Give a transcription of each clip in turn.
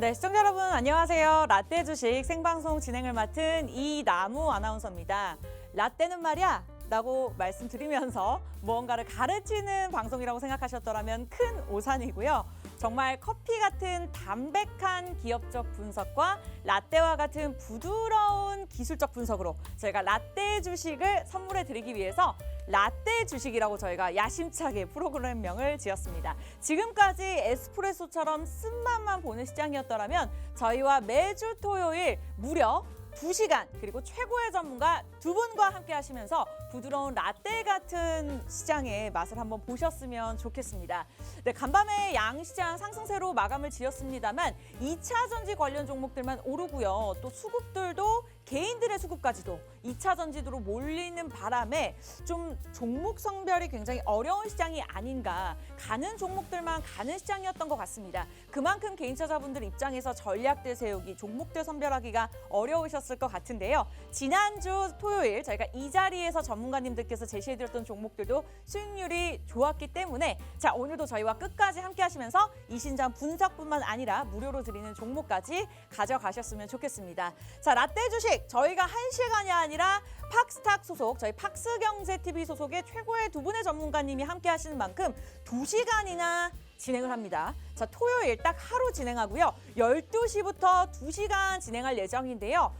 네, 시청자 여러분 안녕하세요. 라떼 주식 생방송 진행을 맡은 이나무 아나운서입니다. 라떼는 말이야 라고 말씀드리면서 무언가를 가르치는 방송이라고 생각하셨더라면 큰 오산이고요. 정말 커피 같은 담백한 기업적 분석과 라떼와 같은 부드러운 기술적 분석으로 저희가 라떼 주식을 선물해 드리기 위해서 라떼 주식이라고 저희가 야심차게 프로그램명을 지었습니다. 지금까지 에스프레소처럼 쓴맛만 보는 시장이었더라면 저희와 매주 토요일 무려 2시간 그리고 최고의 전문가 두 분과 함께 하시면서 부드러운 라떼 같은 시장의 맛을 한번 보셨으면 좋겠습니다. 네, 간밤에 양시장 상승세로 마감을 지었습니다만 2차 전지 관련 종목들만 오르고요. 또 수급들도 개인들의 수급까지도 2차 전지로 몰리는 바람에 좀 종목 성별이 굉장히 어려운 시장이 아닌가, 가는 종목들만 가는 시장이었던 것 같습니다. 그만큼 개인 투자자분들 입장에서 전략들 세우기, 종목들 선별하기가 어려우셨을 것 같은데요. 지난주 토요일 저희가 이 자리에서 전문가님들께서 제시해드렸던 종목들도 수익률이 좋았기 때문에 자, 오늘도 저희와 끝까지 함께 하시면서 이 신장 분석뿐만 아니라 무료로 드리는 종목까지 가져가셨으면 좋겠습니다. 자, 라떼 주식 저희가 1시간이 아니라 팍스탁 소속, 저희 팍스경제TV 소속의 최고의 두 분의 전문가님이 함께 하시는 만큼 2시간이나 진행을 합니다. 자, 토요일 딱 하루 진행하고요. 12시부터 2시간 진행할 예정인데요.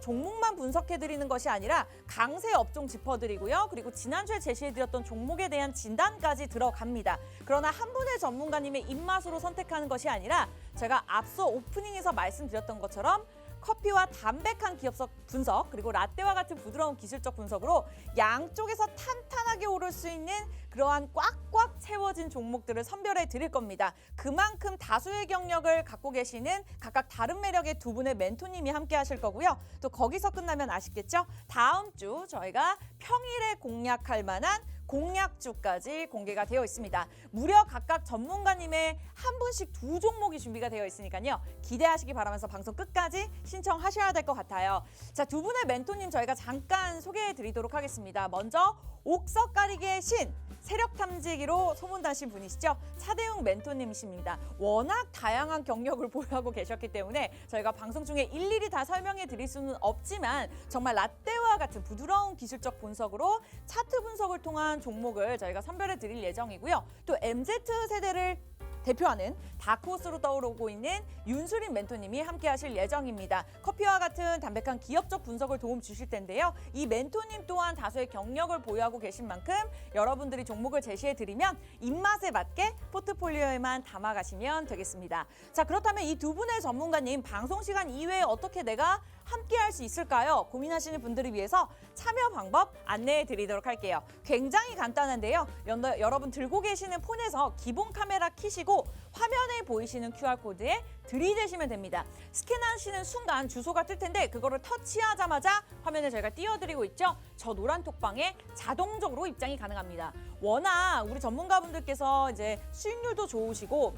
종목만 분석해드리는 것이 아니라 강세 업종 짚어드리고요. 그리고 지난주에 제시해드렸던 종목에 대한 진단까지 들어갑니다. 그러나 한 분의 전문가님의 입맛으로 선택하는 것이 아니라 제가 앞서 오프닝에서 말씀드렸던 것처럼 커피와 담백한 기업적 분석 그리고 라떼와 같은 부드러운 기술적 분석으로 양쪽에서 탄탄하게 오를 수 있는 그러한 꽉꽉 채워진 종목들을 선별해 드릴 겁니다. 그만큼 다수의 경력을 갖고 계시는 각각 다른 매력의 두 분의 멘토님이 함께 하실 거고요. 또 거기서 끝나면 아쉽겠죠? 다음 주 저희가 평일에 공략할 만한 공략주까지 공개가 되어 있습니다. 무려 각각 전문가님의 한 분씩 2종목이 준비가 되어 있으니까요. 기대하시기 바라면서 방송 끝까지 신청하셔야 될 것 같아요. 자, 두 분의 멘토님 저희가 잠깐 소개해 드리도록 하겠습니다. 먼저 옥석 가리개의 신, 세력 탐지기로 소문나신 분이시죠. 차대웅 멘토님이십니다. 워낙 다양한 경력을 보유하고 계셨기 때문에 저희가 방송 중에 일일이 다 설명해 드릴 수는 없지만 정말 라떼와 같은 부드러운 기술적 분석으로 차트 분석을 통한 종목을 저희가 선별해 드릴 예정이고요. 또 MZ세대를 대표하는 다크호스로 떠오르고 있는 윤수린 멘토님이 함께 하실 예정입니다. 커피와 같은 담백한 기업적 분석을 도움 주실 텐데요. 이 멘토님 또한 다수의 경력을 보유하고 계신 만큼 여러분들이 종목을 제시해드리면 입맛에 맞게 포트폴리오에만 담아가시면 되겠습니다. 자, 그렇다면 이 두 분의 전문가님 방송 시간 이외에 어떻게 내가 함께 할 수 있을까요? 고민하시는 분들을 위해서 참여 방법 안내해 드리도록 할게요. 굉장히 간단한데요. 여러분 들고 계시는 폰에서 기본 카메라 켜시고 화면에 보이시는 QR코드에 들이대시면 됩니다. 스캔하시는 순간 주소가 뜰 텐데 그거를 터치하자마자 화면에 저희가 띄워드리고 있죠. 저 노란 톡방에 자동적으로 입장이 가능합니다. 워낙 우리 전문가분들께서 이제 수익률도 좋으시고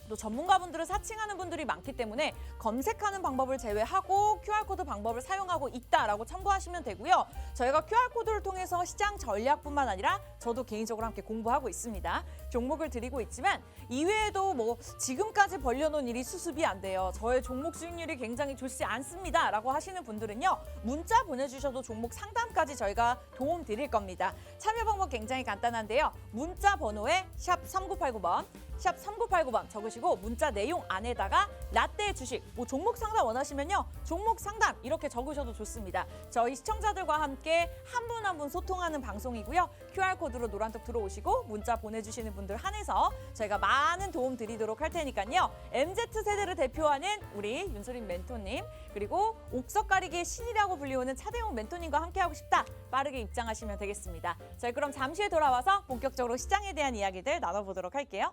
또 전문가분들을 사칭하는 분들이 많기 때문에 검색하는 방법을 제외하고 QR코드 방법을 사용하고 있다라고 참고하시면 되고요. 저희가 QR코드를 통해서 시장 전략뿐만 아니라 저도 개인적으로 함께 공부하고 있습니다. 종목을 드리고 있지만 이외에도 뭐 지금까지 벌려놓은 일이 수습이 안 돼요. 저의 종목 수익률이 굉장히 좋지 않습니다. 라고 하시는 분들은요. 문자 보내주셔도 종목 상담까지 저희가 도움 드릴 겁니다. 참여 방법 굉장히 간단한데요. 문자 번호에 샵 3989번 샵 3989번 적으시고 문자 내용 안에다가 라떼 주식, 뭐 종목 상담 원하시면요. 종목 상담 이렇게 적으셔도 좋습니다. 저희 시청자들과 함께 한 분 한 분 소통하는 방송이고요. QR코드로 노란톡 들어오시고 문자 보내주시는 분들 한해서 저희가 많은 도움 드리도록 할 테니까요. MZ세대를 대표하는 우리 윤소린 멘토님 그리고 옥석 가리기의 신이라고 불리우는 차대웅 멘토님과 함께하고 싶다. 빠르게 입장하시면 되겠습니다. 저희 그럼 잠시 후에 돌아와서 본격적으로 시장에 대한 이야기들 나눠보도록 할게요.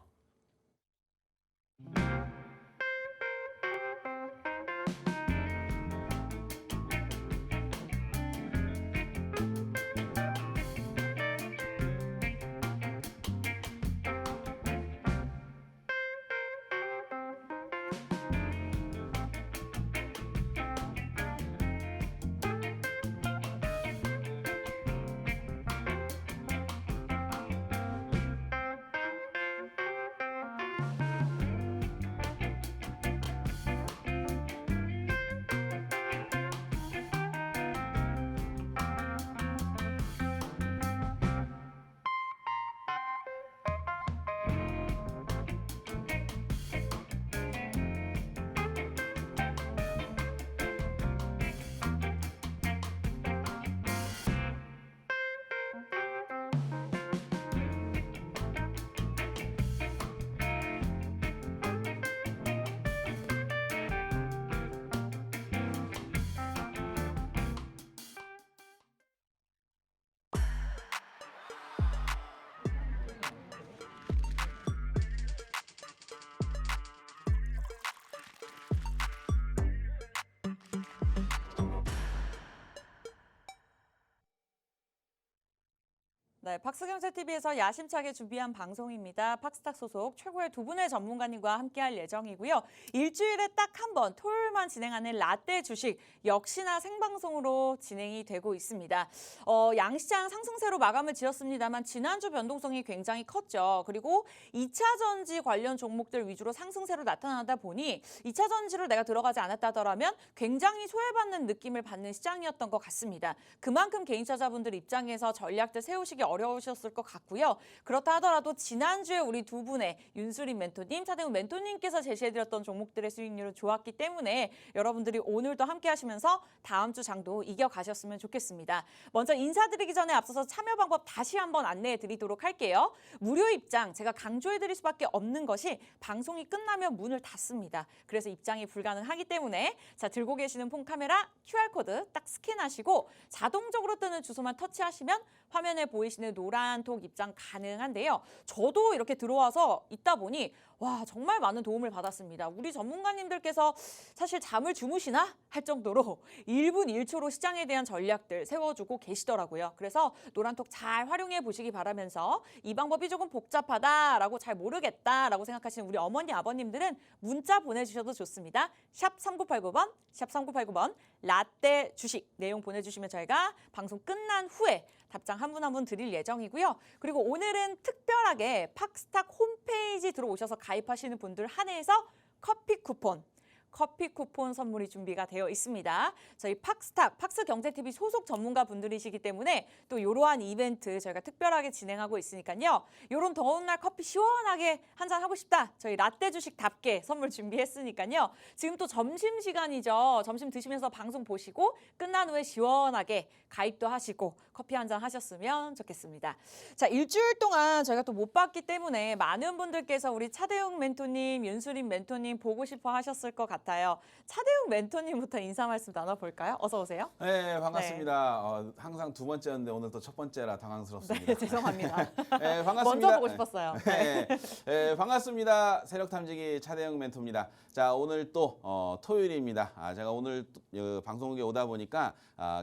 네, 박스경제TV에서 야심차게 준비한 방송입니다. 팍스탁 소속 최고의 두 분의 전문가님과 함께할 예정이고요. 일주일에 딱 한 번 토요일만 진행하는 라떼 주식 역시나 생방송으로 진행이 되고 있습니다. 양시장 상승세로 마감을 지었습니다만 지난주 변동성이 굉장히 컸죠. 그리고 2차 전지 관련 종목들 위주로 상승세로 나타나다 보니 2차 전지로 내가 들어가지 않았다더라면 굉장히 소외받는 느낌을 받는 시장이었던 것 같습니다. 그만큼 개인 투자자분들 입장에서 전략들 세우시기 어려우셨을 것 같고요. 그렇다 하더라도 지난주에 우리 두 분의 윤수린 멘토님, 차대웅 멘토님께서 제시해드렸던 종목들의 수익률은 좋았기 때문에 여러분들이 오늘도 함께 하시면서 다음 주 장도 이겨가셨으면 좋겠습니다. 먼저 인사드리기 전에 앞서서 참여 방법 다시 한번 안내해 드리도록 할게요. 무료 입장 제가 강조해 드릴 수밖에 없는 것이 방송이 끝나면 문을 닫습니다. 그래서 입장이 불가능하기 때문에 자 들고 계시는 폰 카메라 QR코드 딱 스캔하시고 자동적으로 뜨는 주소만 터치하시면 화면에 보이시는 노란 톡 입장 가능한데요. 저도 이렇게 들어와서 있다 보니 와 정말 많은 도움을 받았습니다. 우리 전문가님들께서 사실 잠을 주무시나 할 정도로 1분 1초로 시장에 대한 전략들 세워주고 계시더라고요. 그래서 노란 톡 잘 활용해 보시기 바라면서 이 방법이 조금 복잡하다라고 잘 모르겠다라고 생각하시는 우리 어머니 아버님들은 문자 보내주셔도 좋습니다. 샵 3989번, 샵 3989번 라떼 주식 내용 보내주시면 저희가 방송 끝난 후에 답장 한 분 한 분 드릴 예정이고요. 그리고 오늘은 특별하게 팍스탁 홈페이지 들어오셔서 가입하시는 분들 한해서 커피 쿠폰 선물이 준비가 되어 있습니다. 저희 팍스탁, 팍스경제TV 소속 전문가 분들이시기 때문에 또 이러한 이벤트 저희가 특별하게 진행하고 있으니까요. 이런 더운 날 커피 시원하게 한잔 하고 싶다. 저희 라떼 주식답게 선물 준비했으니까요. 지금 또 점심시간이죠. 점심 드시면서 방송 보시고 끝난 후에 시원하게 가입도 하시고 커피 한잔 하셨으면 좋겠습니다. 자, 일주일 동안 저희가 또 못 봤기 때문에 많은 분들께서 우리 차대웅 멘토님, 윤수린 멘토님 보고 싶어 하셨을 것 같아요. 차대웅 멘토님부터 인사 말씀 나눠볼까요? 어서 오세요. 네, 반갑습니다. 항상 두 번째였는데 오늘 또 첫 번째라 당황스럽습니다. 네, 죄송합니다. 네, 반갑습니다. 먼저 보고 싶었어요. 네, 반갑습니다. 세력탐지기 차대웅 멘토입니다. 자, 오늘 또 토요일입니다. 제가 오늘 방송국에 오다 보니까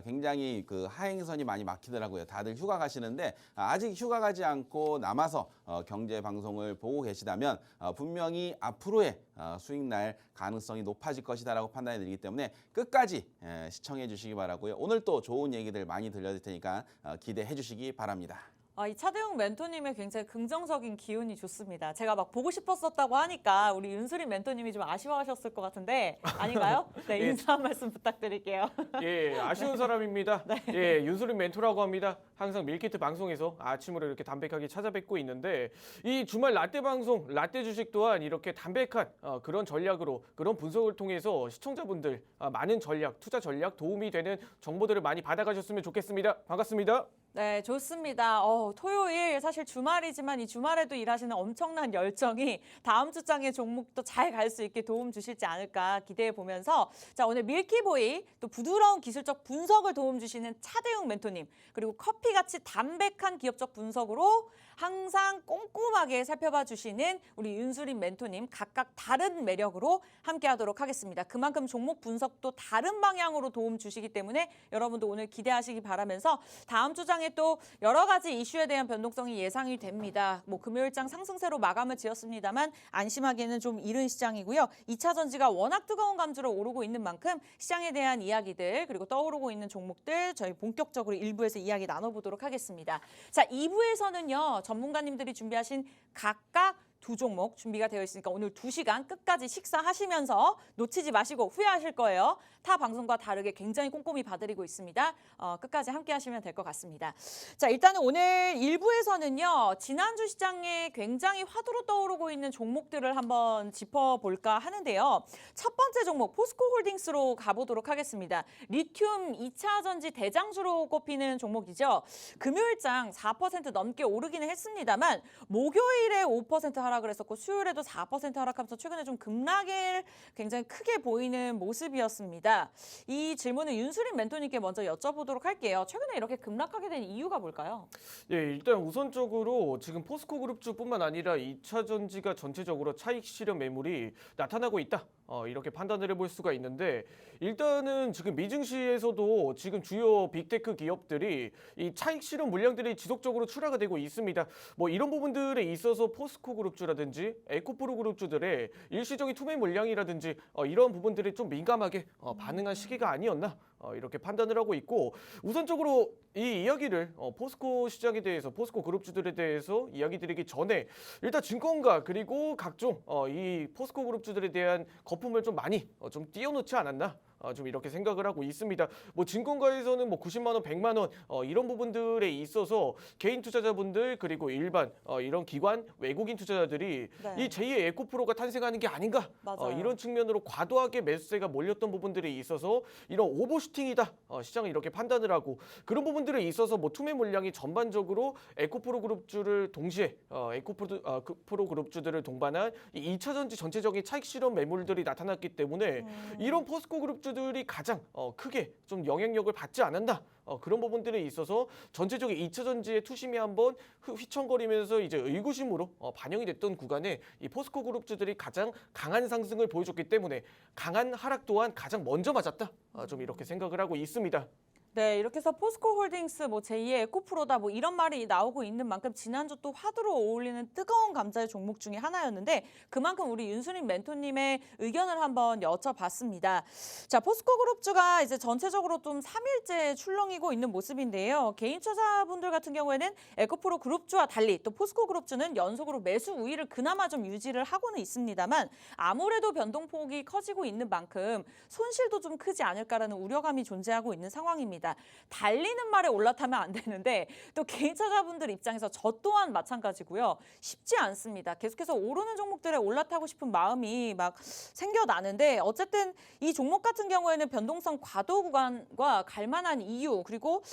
굉장히 그 하행선이 많이 막히더라고요. 다들 휴가 가시는데 아직 휴가 가지 않고 남아서 경제 방송을 보고 계시다면 분명히 앞으로의 수익 날 가능성이 높아질 것이다라고 판단이 들기 때문에 끝까지 시청해 주시기 바라고요. 오늘 또 좋은 얘기들 많이 들려드릴 테니까 기대해 주시기 바랍니다. 이 차대웅 멘토님의 굉장히 긍정적인 기운이 좋습니다. 제가 막 보고 싶었었다고 하니까 우리 윤수린 멘토님이 좀 아쉬워하셨을 것 같은데 아닌가요? 네, 인사 한 말씀 부탁드릴게요. 예, 아쉬운 사람입니다. 네. 예, 윤수린 멘토라고 합니다. 항상 밀키트 방송에서 아침으로 이렇게 담백하게 찾아뵙고 있는데 이 주말 라떼 방송, 라떼 주식 또한 이렇게 담백한 그런 전략으로 그런 분석을 통해서 시청자분들 많은 전략, 투자 전략 도움이 되는 정보들을 많이 받아가셨으면 좋겠습니다. 반갑습니다. 네, 좋습니다. 토요일 사실 주말이지만 이 주말에도 일하시는 엄청난 열정이 다음 주장의 종목도 잘 갈 수 있게 도움 주실지 않을까 기대해 보면서 자 오늘 밀키보이 또 부드러운 기술적 분석을 도움 주시는 차대웅 멘토님 그리고 커피같이 담백한 기업적 분석으로 항상 꼼꼼하게 살펴봐 주시는 우리 윤수린 멘토님 각각 다른 매력으로 함께하도록 하겠습니다. 그만큼 종목 분석도 다른 방향으로 도움 주시기 때문에 여러분도 오늘 기대하시기 바라면서 다음 주장에 또 여러 가지 이슈에 대한 변동성이 예상이 됩니다. 뭐 금요일장 상승세로 마감을 지었습니다만 안심하기에는 좀 이른 시장이고요. 2차 전지가 워낙 뜨거운 감주로 오르고 있는 만큼 시장에 대한 이야기들 그리고 떠오르고 있는 종목들 저희 본격적으로 1부에서 이야기 나눠보도록 하겠습니다. 자, 2부에서는요. 전문가님들이 준비하신 각각 두 종목 준비가 되어 있으니까 오늘 2시간 끝까지 식사하시면서 놓치지 마시고 후회하실 거예요. 타 방송과 다르게 굉장히 꼼꼼히 봐드리고 있습니다. 끝까지 함께 하시면 될 것 같습니다. 자, 일단은 오늘 1부에서는요. 지난주 시장에 굉장히 화두로 떠오르고 있는 종목들을 한번 짚어볼까 하는데요. 첫 번째 종목 포스코홀딩스로 가보도록 하겠습니다. 리튬 2차 전지 대장주로 꼽히는 종목이죠. 금요일장 4% 넘게 오르기는 했습니다만 목요일에 5% 하락 하락을 했었고 수요일에도 4% 하락하면서 최근에 좀 급락을 굉장히 크게 보이는 모습이었습니다. 이 질문을 윤수린 멘토님께 먼저 여쭤보도록 할게요. 최근에 이렇게 급락하게 된 이유가 뭘까요? 예, 일단 우선적으로 지금 포스코 그룹주뿐만 아니라 2차 전지가 전체적으로 차익 실현 매물이 나타나고 있다. 이렇게 판단을 해볼 수가 있는데 일단은 지금 미증시에서도 지금 주요 빅테크 기업들이 이 차익 실현 물량들이 지속적으로 출하가 되고 있습니다. 뭐 이런 부분들에 있어서 포스코 그룹주라든지 에코프로 그룹주들의 일시적인 투매 물량이라든지 이런 부분들이 좀 민감하게 반응한 시기가 아니었나 이렇게 판단을 하고 있고 우선적으로 이 이야기를 포스코 시장에 대해서 포스코 그룹주들에 대해서 이야기 드리기 전에 일단 증권가 그리고 각종 이 포스코 그룹주들에 대한 거품을 좀 많이 좀 띄워놓지 않았나 좀 이렇게 생각을 하고 있습니다. 뭐 증권가에서는 뭐 90만 원, 100만 원 이런 부분들에 있어서 개인 투자자분들 그리고 일반 이런 기관 외국인 투자자들이 네. 이 제2의 에코프로가 탄생하는 게 아닌가 맞아요. 이런 측면으로 과도하게 매수세가 몰렸던 부분들이 있어서 이런 오버슈팅이다 시장을 이렇게 판단을 하고 그런 부분들에 있어서 뭐 투매 물량이 전반적으로 에코프로 그룹주를 동시에 에코프로 그룹주들을 동반한 이 2차 전지 전체적인 차익 실현 매물들이 나타났기 때문에 이런 포스코 그룹주들이 가장 크게 좀 영향력을 받지 않았나 그런 부분들에 있어서 전체적인 2차 전지의 투심이 한번 휘청거리면서 이제 의구심으로 반영이 됐던 구간에 이 포스코 그룹주들이 가장 강한 상승을 보여줬기 때문에 강한 하락 또한 가장 먼저 맞았다 좀 이렇게 생각을 하고 있습니다. 네, 이렇게 해서 포스코 홀딩스, 뭐 제2의 에코프로다, 뭐 이런 말이 나오고 있는 만큼 지난주 또 화두로 어울리는 뜨거운 감자의 종목 중에 하나였는데 그만큼 우리 윤수린 멘토님의 의견을 한번 여쭤봤습니다. 자, 포스코 그룹주가 이제 전체적으로 좀 3일째 출렁이고 있는 모습인데요. 개인 투자자분들 같은 경우에는 에코프로 그룹주와 달리 또 포스코 그룹주는 연속으로 매수 우위를 그나마 좀 유지를 하고는 있습니다만 아무래도 변동폭이 커지고 있는 만큼 손실도 좀 크지 않을까라는 우려감이 존재하고 있는 상황입니다. 달리는 말에 올라타면 안 되는데 또 개인 투자자분들 입장에서 저 또한 마찬가지고요. 쉽지 않습니다. 계속해서 오르는 종목들에 올라타고 싶은 마음이 막 생겨나는데 어쨌든 이 종목 같은 경우에는 변동성 과도 구간과 갈만한 이유 그리고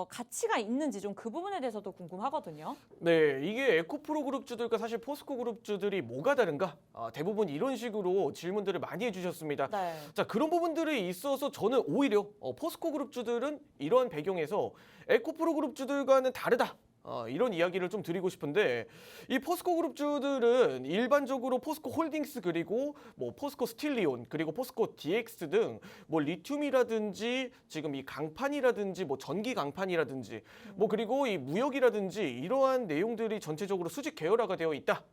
가치가 있는지 좀 그 부분에 대해서도 궁금하거든요. 네, 이게 에코프로 그룹주들과 사실 포스코 그룹주들이 뭐가 다른가? 대부분 이런 식으로 질문들을 많이 해주셨습니다. 네. 자, 그런 부분들에 있어서 저는 오히려 포스코 그룹주들은 이러한 배경에서 에코프로 그룹주들과는 다르다. 이런 이야기를 좀 드리고 싶은데 이 포스코 그룹주들은 일반적으로 포스코 홀딩스 그리고 뭐 포스코 스틸리온 그리고 포스코 DX 등 뭐 리튬이라든지 지금 이 강판이라든지 뭐 전기 강판이라든지 뭐 그리고 이 무역이라든지 이러한 내용들이 전체적으로 수직 계열화가 되어 있다.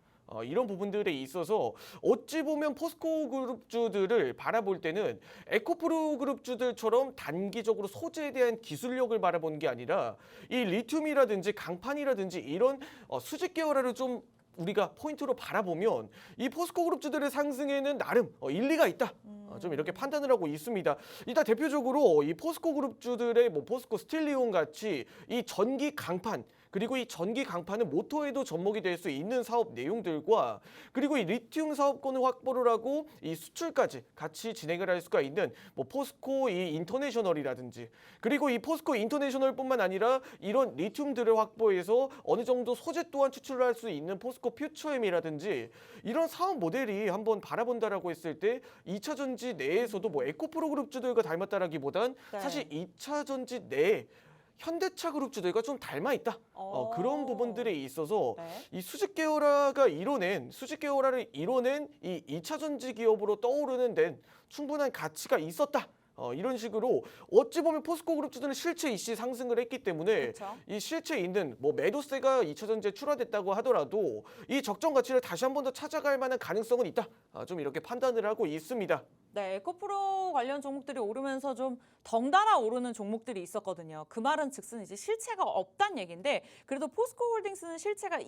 이런 부분들에 있어서 어찌 보면 포스코 그룹주들을 바라볼 때는 에코프로 그룹주들처럼 단기적으로 소재에 대한 기술력을 바라보는 게 아니라 이 리튬이라든지 강판이라든지 이런 수직 계열화를 좀 우리가 포인트로 바라보면 이 포스코 그룹주들의 상승에는 나름 일리가 있다. 좀 이렇게 판단을 하고 있습니다. 일단 대표적으로 이 포스코 그룹주들의 뭐 포스코 스틸리온 같이 이 전기 강판 그리고 이 전기 강판은 모터에도 접목이 될 수 있는 사업 내용들과 그리고 이 리튬 사업권을 확보를 하고 이 수출까지 같이 진행을 할 수가 있는 뭐 포스코 이 인터내셔널이라든지 그리고 이 포스코 인터내셔널뿐만 아니라 이런 리튬들을 확보해서 어느 정도 소재 또한 추출을 할 수 있는 포스코 퓨처엠이라든지 이런 사업 모델이 한번 바라본다라고 했을 때 2차 전지 내에서도 뭐 에코프로 그룹주들과 닮았다라기보단 네. 사실 2차 전지 내에 현대차 그룹주들과 좀 닮아 있다. 그런 부분들에 있어서 네. 이 수직 계열화를 이뤄낸 이 2차 전지 기업으로 떠오르는 데는 충분한 가치가 있었다. 이런 식으로 어찌 보면 포스코 그룹주들은 실체 이씨 상승을 했기 때문에 그렇죠. 이 실체 있는 뭐 매도세가 2차 전지에 출하됐다고 하더라도 이 적정 가치를 다시 한 번 더 찾아갈 만한 가능성은 있다. 좀 이렇게 판단을 하고 있습니다. 네, 에코프로 관련 종목들이 오르면서 좀 덩달아 오르는 종목들이 있었거든요. 그 말은 즉슨 이제 실체가 없다는 얘기인데 그래도 포스코 홀딩스는 실체가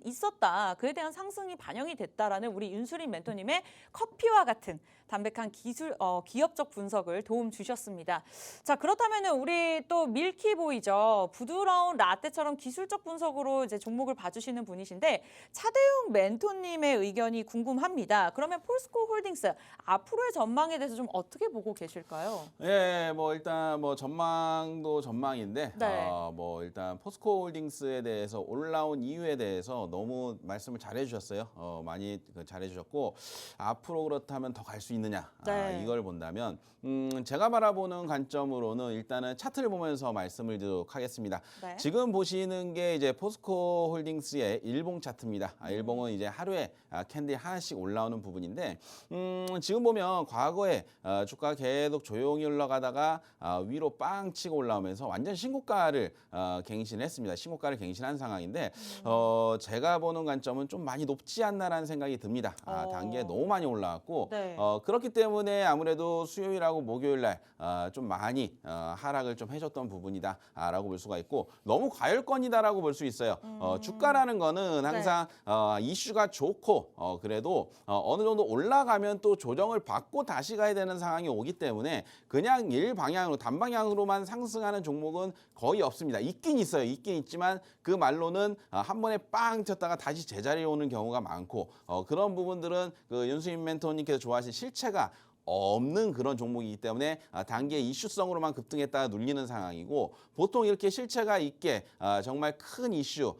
있었다. 그에 대한 상승이 반영이 됐다라는 우리 윤수린 멘토님의 커피와 같은 담백한 기술적 분석을 도움 주셨습니다. 자, 그렇다면 우리 또 밀키보이죠. 부드러운 라떼처럼 기술적 분석으로 이제 종목을 봐주시는 분이신데 차대웅 멘토님의 의견이 궁금합니다. 그러면 포스코 홀딩스 앞으로의 전망에 대해서 좀 어떻게 보고 계실까요? 예, 뭐 일단 뭐 전망도 전망인데 네. 뭐 일단 포스코홀딩스에 대해서 올라온 이유에 대해서 너무 말씀을 잘해주셨어요. 많이 잘해주셨고 앞으로 그렇다면 더 갈 수 있느냐 네. 이걸 본다면 제가 바라보는 관점으로는 일단은 차트를 보면서 말씀을 드리도록 하겠습니다. 네. 지금 보시는 게 이제 포스코홀딩스의 일봉 차트입니다. 일봉은 이제 하루에 캔디 하나씩 올라오는 부분인데 지금 보면 과거에 주가 계속 조용히 올라가다가 위로 빵 치고 올라오면서 완전 신고가를 갱신했습니다. 신고가를 갱신한 상황인데 제가 보는 관점은 좀 많이 높지 않나라는 생각이 듭니다. 단계에 너무 많이 올라왔고 네. 그렇기 때문에 아무래도 수요일하고 목요일 날 좀 많이 하락을 좀 해줬던 부분이다라고 볼 수가 있고 너무 과열권이다라고 볼 수 있어요. 주가라는 거는 항상 이슈가 좋고 그래도 어느 정도 올라가면 또 조정을 받고 다시 가야 되는 상황이 오기 때문에 그냥 일방향으로 단방향으로만 상승하는 종목은 거의 없습니다. 있긴 있어요. 있긴 있지만 그 말로는 한 번에 빵 쳤다가 다시 제자리에 오는 경우가 많고 그런 부분들은 그 윤수인 멘토님께서 좋아하신 실체가 없는 그런 종목이기 때문에 단기의 이슈성으로만 급등했다가 눌리는 상황이고 보통 이렇게 실체가 있게 정말 큰 이슈,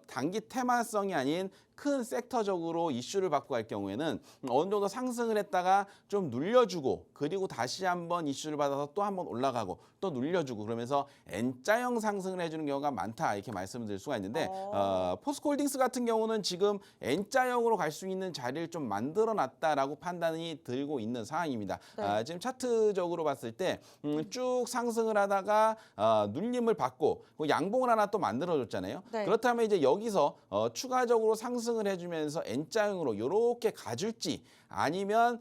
단기 테마성이 아닌 큰 섹터적으로 이슈를 받고 갈 경우에는 어느 정도 상승을 했다가 좀 눌려주고 그리고 다시 한번 이슈를 받아서 또 한번 올라가고 또 눌려주고 그러면서 N자형 상승을 해주는 경우가 많다 이렇게 말씀을 드릴 수가 있는데 포스코홀딩스 같은 경우는 지금 N자형으로 갈 수 있는 자리를 좀 만들어놨다라고 판단이 들고 있는 상황입니다. 네. 지금 차트적으로 봤을 때 쭉 상승을 하다가 눌림을 받고 양봉을 하나 또 만들어줬잖아요. 네. 그렇다면 이제 여기서 추가적으로 상승을 해주면서 N자형으로 이렇게 가줄지 아니면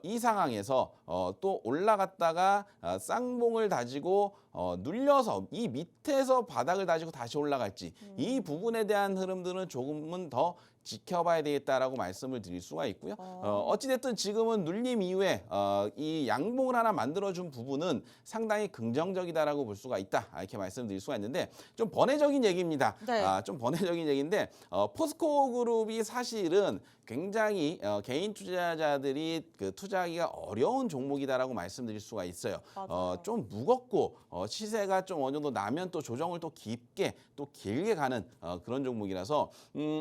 이 상황에서 또 올라갔다가 쌍봉을 다지고 눌려서 이 밑에서 바닥을 다지고 다시 올라갈지 이 부분에 대한 흐름들은 조금은 더 지켜봐야 되겠다라고 말씀을 드릴 수가 있고요. 어찌됐든 지금은 눌림 이후에 이 양봉을 하나 만들어준 부분은 상당히 긍정적이다라고 볼 수가 있다. 이렇게 말씀드릴 수가 있는데 좀 번외적인 얘기입니다. 네. 좀 번외적인 얘기인데 포스코 그룹이 사실은 굉장히 개인 투자자들이 그 투자하기가 어려운 종목이다라고 말씀드릴 수가 있어요. 맞아요. 좀 무겁고 시세가 좀 어느 정도 나면 또 조정을 또 깊게 또 길게 가는 그런 종목이라서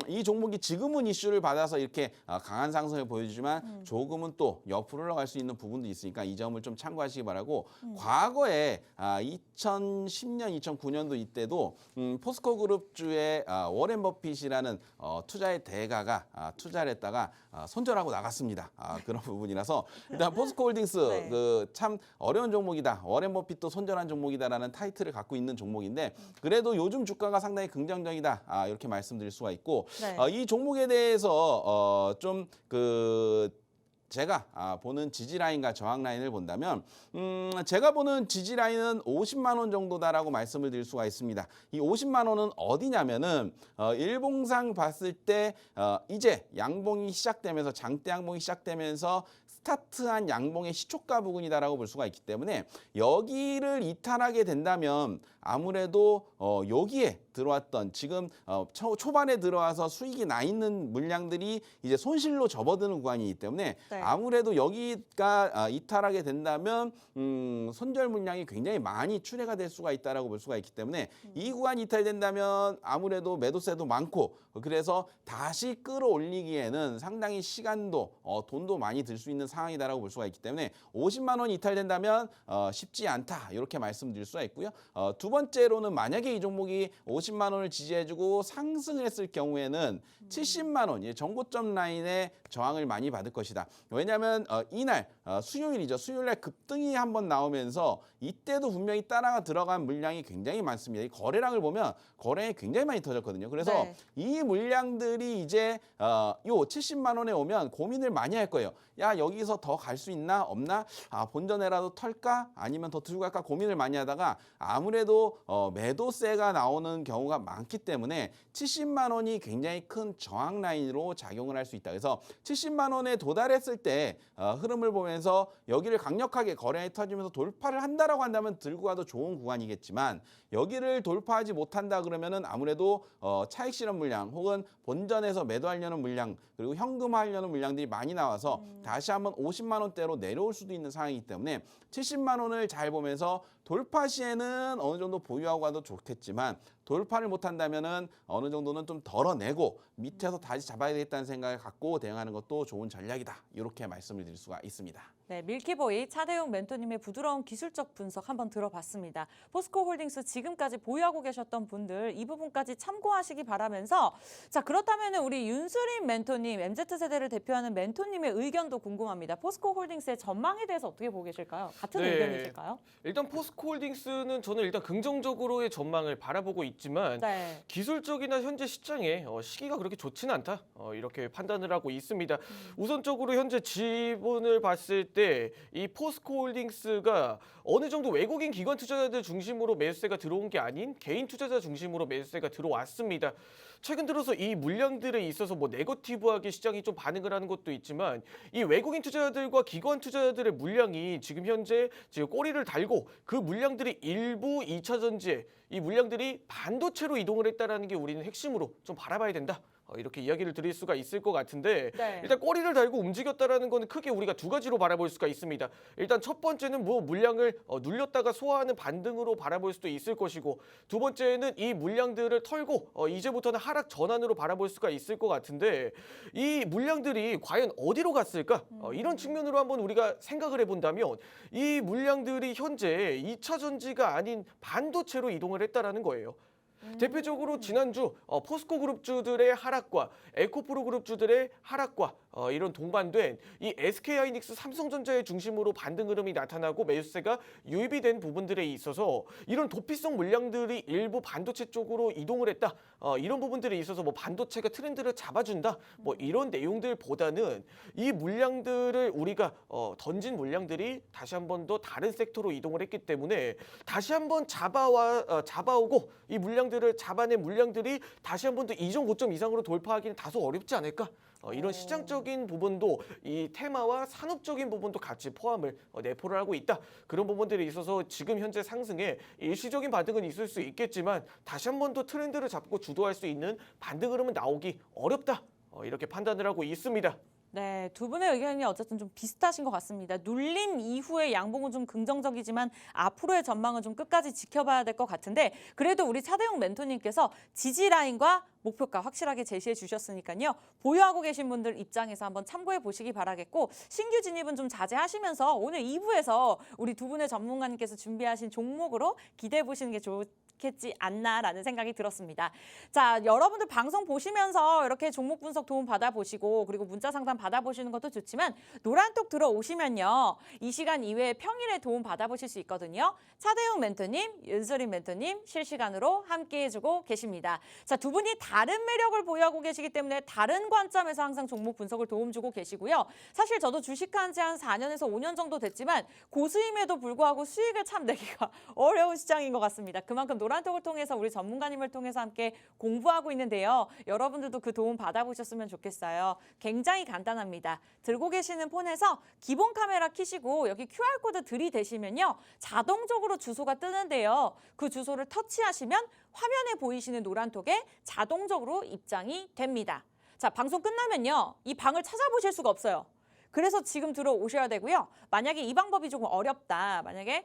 이 종목이 지금은 이슈를 받아서 이렇게 강한 상승을 보여주지만 조금은 또 옆으로 올라갈 수 있는 부분도 있으니까 이 점을 좀 참고하시기 바라고 과거에 2010년, 2009년도 이때도 포스코 그룹주의 워렌 버핏이라는 투자의 대가가 투자를 했다가 손절하고 나갔습니다. 그런 부분이라서 일단 포스코홀딩스 네. 그 참 어려운 종목이다. 워렌 버핏도 손절한 종목이다라는 타이틀을 갖고 있는 종목인데 그래도 요즘 주가가 상당히 긍정적이다. 이렇게 말씀드릴 수가 있고 네. 이 종목에 대해서 좀 제가 보는 지지 라인과 저항 라인을 본다면 제가 보는 지지 라인은 50만 원 정도다라고 말씀을 드릴 수가 있습니다. 이 50만 원은 어디냐면은 일봉상 봤을 때 이제 양봉이 시작되면서 장대 양봉이 시작되면서 스타트한 양봉의 시초가 부근이다라고 볼 수가 있기 때문에 여기를 이탈하게 된다면 아무래도 여기에 들어왔던 지금 초반에 들어와서 수익이 나 있는 물량들이 이제 손실로 접어드는 구간이기 때문에 네. 아무래도 여기가 이탈하게 된다면 손절 물량이 굉장히 많이 출회가 될 수가 있다라고 볼 수가 있기 때문에 이 구간이 이탈된다면 아무래도 매도세도 많고 그래서 다시 끌어올리기에는 상당히 시간도 돈도 많이 들 수 있는 상황이다라고 볼 수가 있기 때문에 50만 원 이탈된다면 쉽지 않다 이렇게 말씀드릴 수가 있고요. 두 번째로는 만약에 이 종목이 50만 원을 지지해주고 상승을 했을 경우에는 70만 원, 전고점 라인에 저항을 많이 받을 것이다. 왜냐하면 이날 수요일이죠. 수요일 날 급등이 한번 나오면서 이때도 분명히 따라가 들어간 물량이 굉장히 많습니다. 이 거래량을 보면 거래량이 굉장히 많이 터졌거든요. 그래서 네. 이 물량들이 이제 요 70만 원에 오면 고민을 많이 할 거예요. 야 여기서 더 갈 수 있나 없나? 본전에라도 털까? 아니면 더 들고 갈까? 고민을 많이 하다가 아무래도 매도세가 나오는 경우가 많기 때문에 70만 원이 굉장히 큰 저항 라인으로 작용을 할 수 있다. 그래서 70만 원에 도달했을 때 흐름을 보면서 여기를 강력하게 거래량이 터지면서 돌파를 한다라고 한다면 들고 가도 좋은 구간이겠지만 여기를 돌파하지 못한다 그러면은 아무래도 차익 실현 물량 혹은 본전에서 매도하려는 물량 그리고 현금화하려는 물량들이 많이 나와서 다시 한번 50만 원대로 내려올 수도 있는 상황이기 때문에 70만 원을 잘 보면서 돌파 시에는 어느 정도 보유하고 가도 좋겠지만 돌파를 못한다면은 어느 정도는 좀 덜어내고 밑에서 다시 잡아야 되겠다는 생각을 갖고 대응하는 것도 좋은 전략이다. 이렇게 말씀을 드릴 수가 있습니다. 네, 밀키보이 차대용 멘토님의 부드러운 기술적 분석 한번 들어봤습니다. 포스코홀딩스 지금까지 보유하고 계셨던 분들 이 부분까지 참고하시기 바라면서 자 그렇다면 우리 윤수림 멘토님, MZ세대를 대표하는 멘토님의 의견도 궁금합니다. 포스코홀딩스의 전망에 대해서 어떻게 보고 계실까요? 같은 네. 의견이실까요? 일단 포스코홀딩스는 저는 일단 긍정적으로의 전망을 바라보고 있지만 네. 기술적이나 현재 시장에 시기가 그렇게 좋지는 않다. 이렇게 판단을 하고 있습니다. 우선적으로 현재 지분을 봤을 때 이 포스코홀딩스가 어느 정도 외국인 기관 투자자들 중심으로 매수세가 들어온 게 아닌 개인 투자자 중심으로 매수세가 들어왔습니다. 최근 들어서 이 물량들에 있어서 뭐 네거티브하게 시장이 좀 반응을 하는 것도 있지만 이 외국인 투자자들과 기관 투자자들의 물량이 지금 현재 꼬리를 달고 그 물량들이 일부 2차 전지에 이 물량들이 반도체로 이동을 했다라는 게 우리는 핵심으로 좀 바라봐야 된다. 이렇게 이야기를 드릴 수가 있을 것 같은데 네. 일단 꼬리를 달고 움직였다라는 거는 크게 우리가 두 가지로 바라볼 수가 있습니다. 일단 첫 번째는 뭐 물량을 눌렸다가 소화하는 반등으로 바라볼 수도 있을 것이고 두 번째는 이 물량들을 털고 이제부터는 하락 전환으로 바라볼 수가 있을 것 같은데 이 물량들이 과연 어디로 갔을까? 이런 측면으로 한번 우리가 생각을 해본다면 이 물량들이 현재 2차 전지가 아닌 반도체로 이동을 했다라는 거예요. 대표적으로 지난주 포스코 그룹주들의 하락과 에코프로 그룹주들의 하락과 이런 동반된 이 SK하이닉스, 삼성전자의 중심으로 반등 흐름이 나타나고 매수세가 유입이 된 부분들에 있어서 이런 도피성 물량들이 일부 반도체 쪽으로 이동을 했다. 이런 부분들에 있어서 뭐 반도체가 트렌드를 잡아준다. 뭐 이런 내용들보다는 이 물량들을 우리가 던진 물량들이 다시 한 번 더 다른 섹터로 이동을 했기 때문에 다시 한번 잡아오고 이 물량들을 잡아낸 물량들이 다시 한 번 더 이전 고점 이상으로 돌파하기는 다소 어렵지 않을까? 이런 시장적인 부분도 이 테마와 산업적인 부분도 같이 포함을 내포를 하고 있다. 그런 부분들에 있어서 지금 현재 상승에 일시적인 반등은 있을 수 있겠지만 다시 한 번 더 트렌드를 잡고 주도할 수 있는 반등 흐름은 나오기 어렵다. 이렇게 판단을 하고 있습니다. 네, 두 분의 의견이 어쨌든 좀 비슷하신 것 같습니다. 눌림 이후의 양봉은 좀 긍정적이지만 앞으로의 전망은 좀 끝까지 지켜봐야 될 것 같은데 그래도 우리 차대용 멘토님께서 지지 라인과 목표가 확실하게 제시해 주셨으니까요. 보유하고 계신 분들 입장에서 한번 참고해 보시기 바라겠고 신규 진입은 좀 자제하시면서 오늘 2부에서 우리 두 분의 전문가님께서 준비하신 종목으로 기대해 보시는 게 좋겠지 않나라는 생각이 들었습니다. 자, 여러분들 방송 보시면서 이렇게 종목 분석 도움 받아보시고 그리고 문자 상담 받아보시는 것도 좋지만 노란톡 들어오시면요. 이 시간 이외에 평일에 도움 받아보실 수 있거든요. 차대용 멘토님, 윤소림 멘토님 실시간으로 함께해주고 계십니다. 자, 두 분이 다른 매력을 보유하고 계시기 때문에 다른 관점에서 항상 종목 분석을 도움 주고 계시고요. 사실 저도 주식한 지 한 4년에서 5년 정도 됐지만 고수임에도 불구하고 수익을 참 내기가 어려운 시장인 것 같습니다. 그만큼 노란톡을 통해서 우리 전문가님을 통해서 함께 공부하고 있는데요. 여러분들도 그 도움 받아보셨으면 좋겠어요. 굉장히 간단합니다. 들고 계시는 폰에서 기본 카메라 켜시고 여기 QR코드 들이대시면요. 자동적으로 주소가 뜨는데요. 그 주소를 터치하시면 화면에 보이시는 노란톡에 자동적으로 입장이 됩니다. 자, 방송 끝나면요. 이 방을 찾아보실 수가 없어요. 그래서 지금 들어오셔야 되고요. 만약에 이 방법이 조금 어렵다. 만약에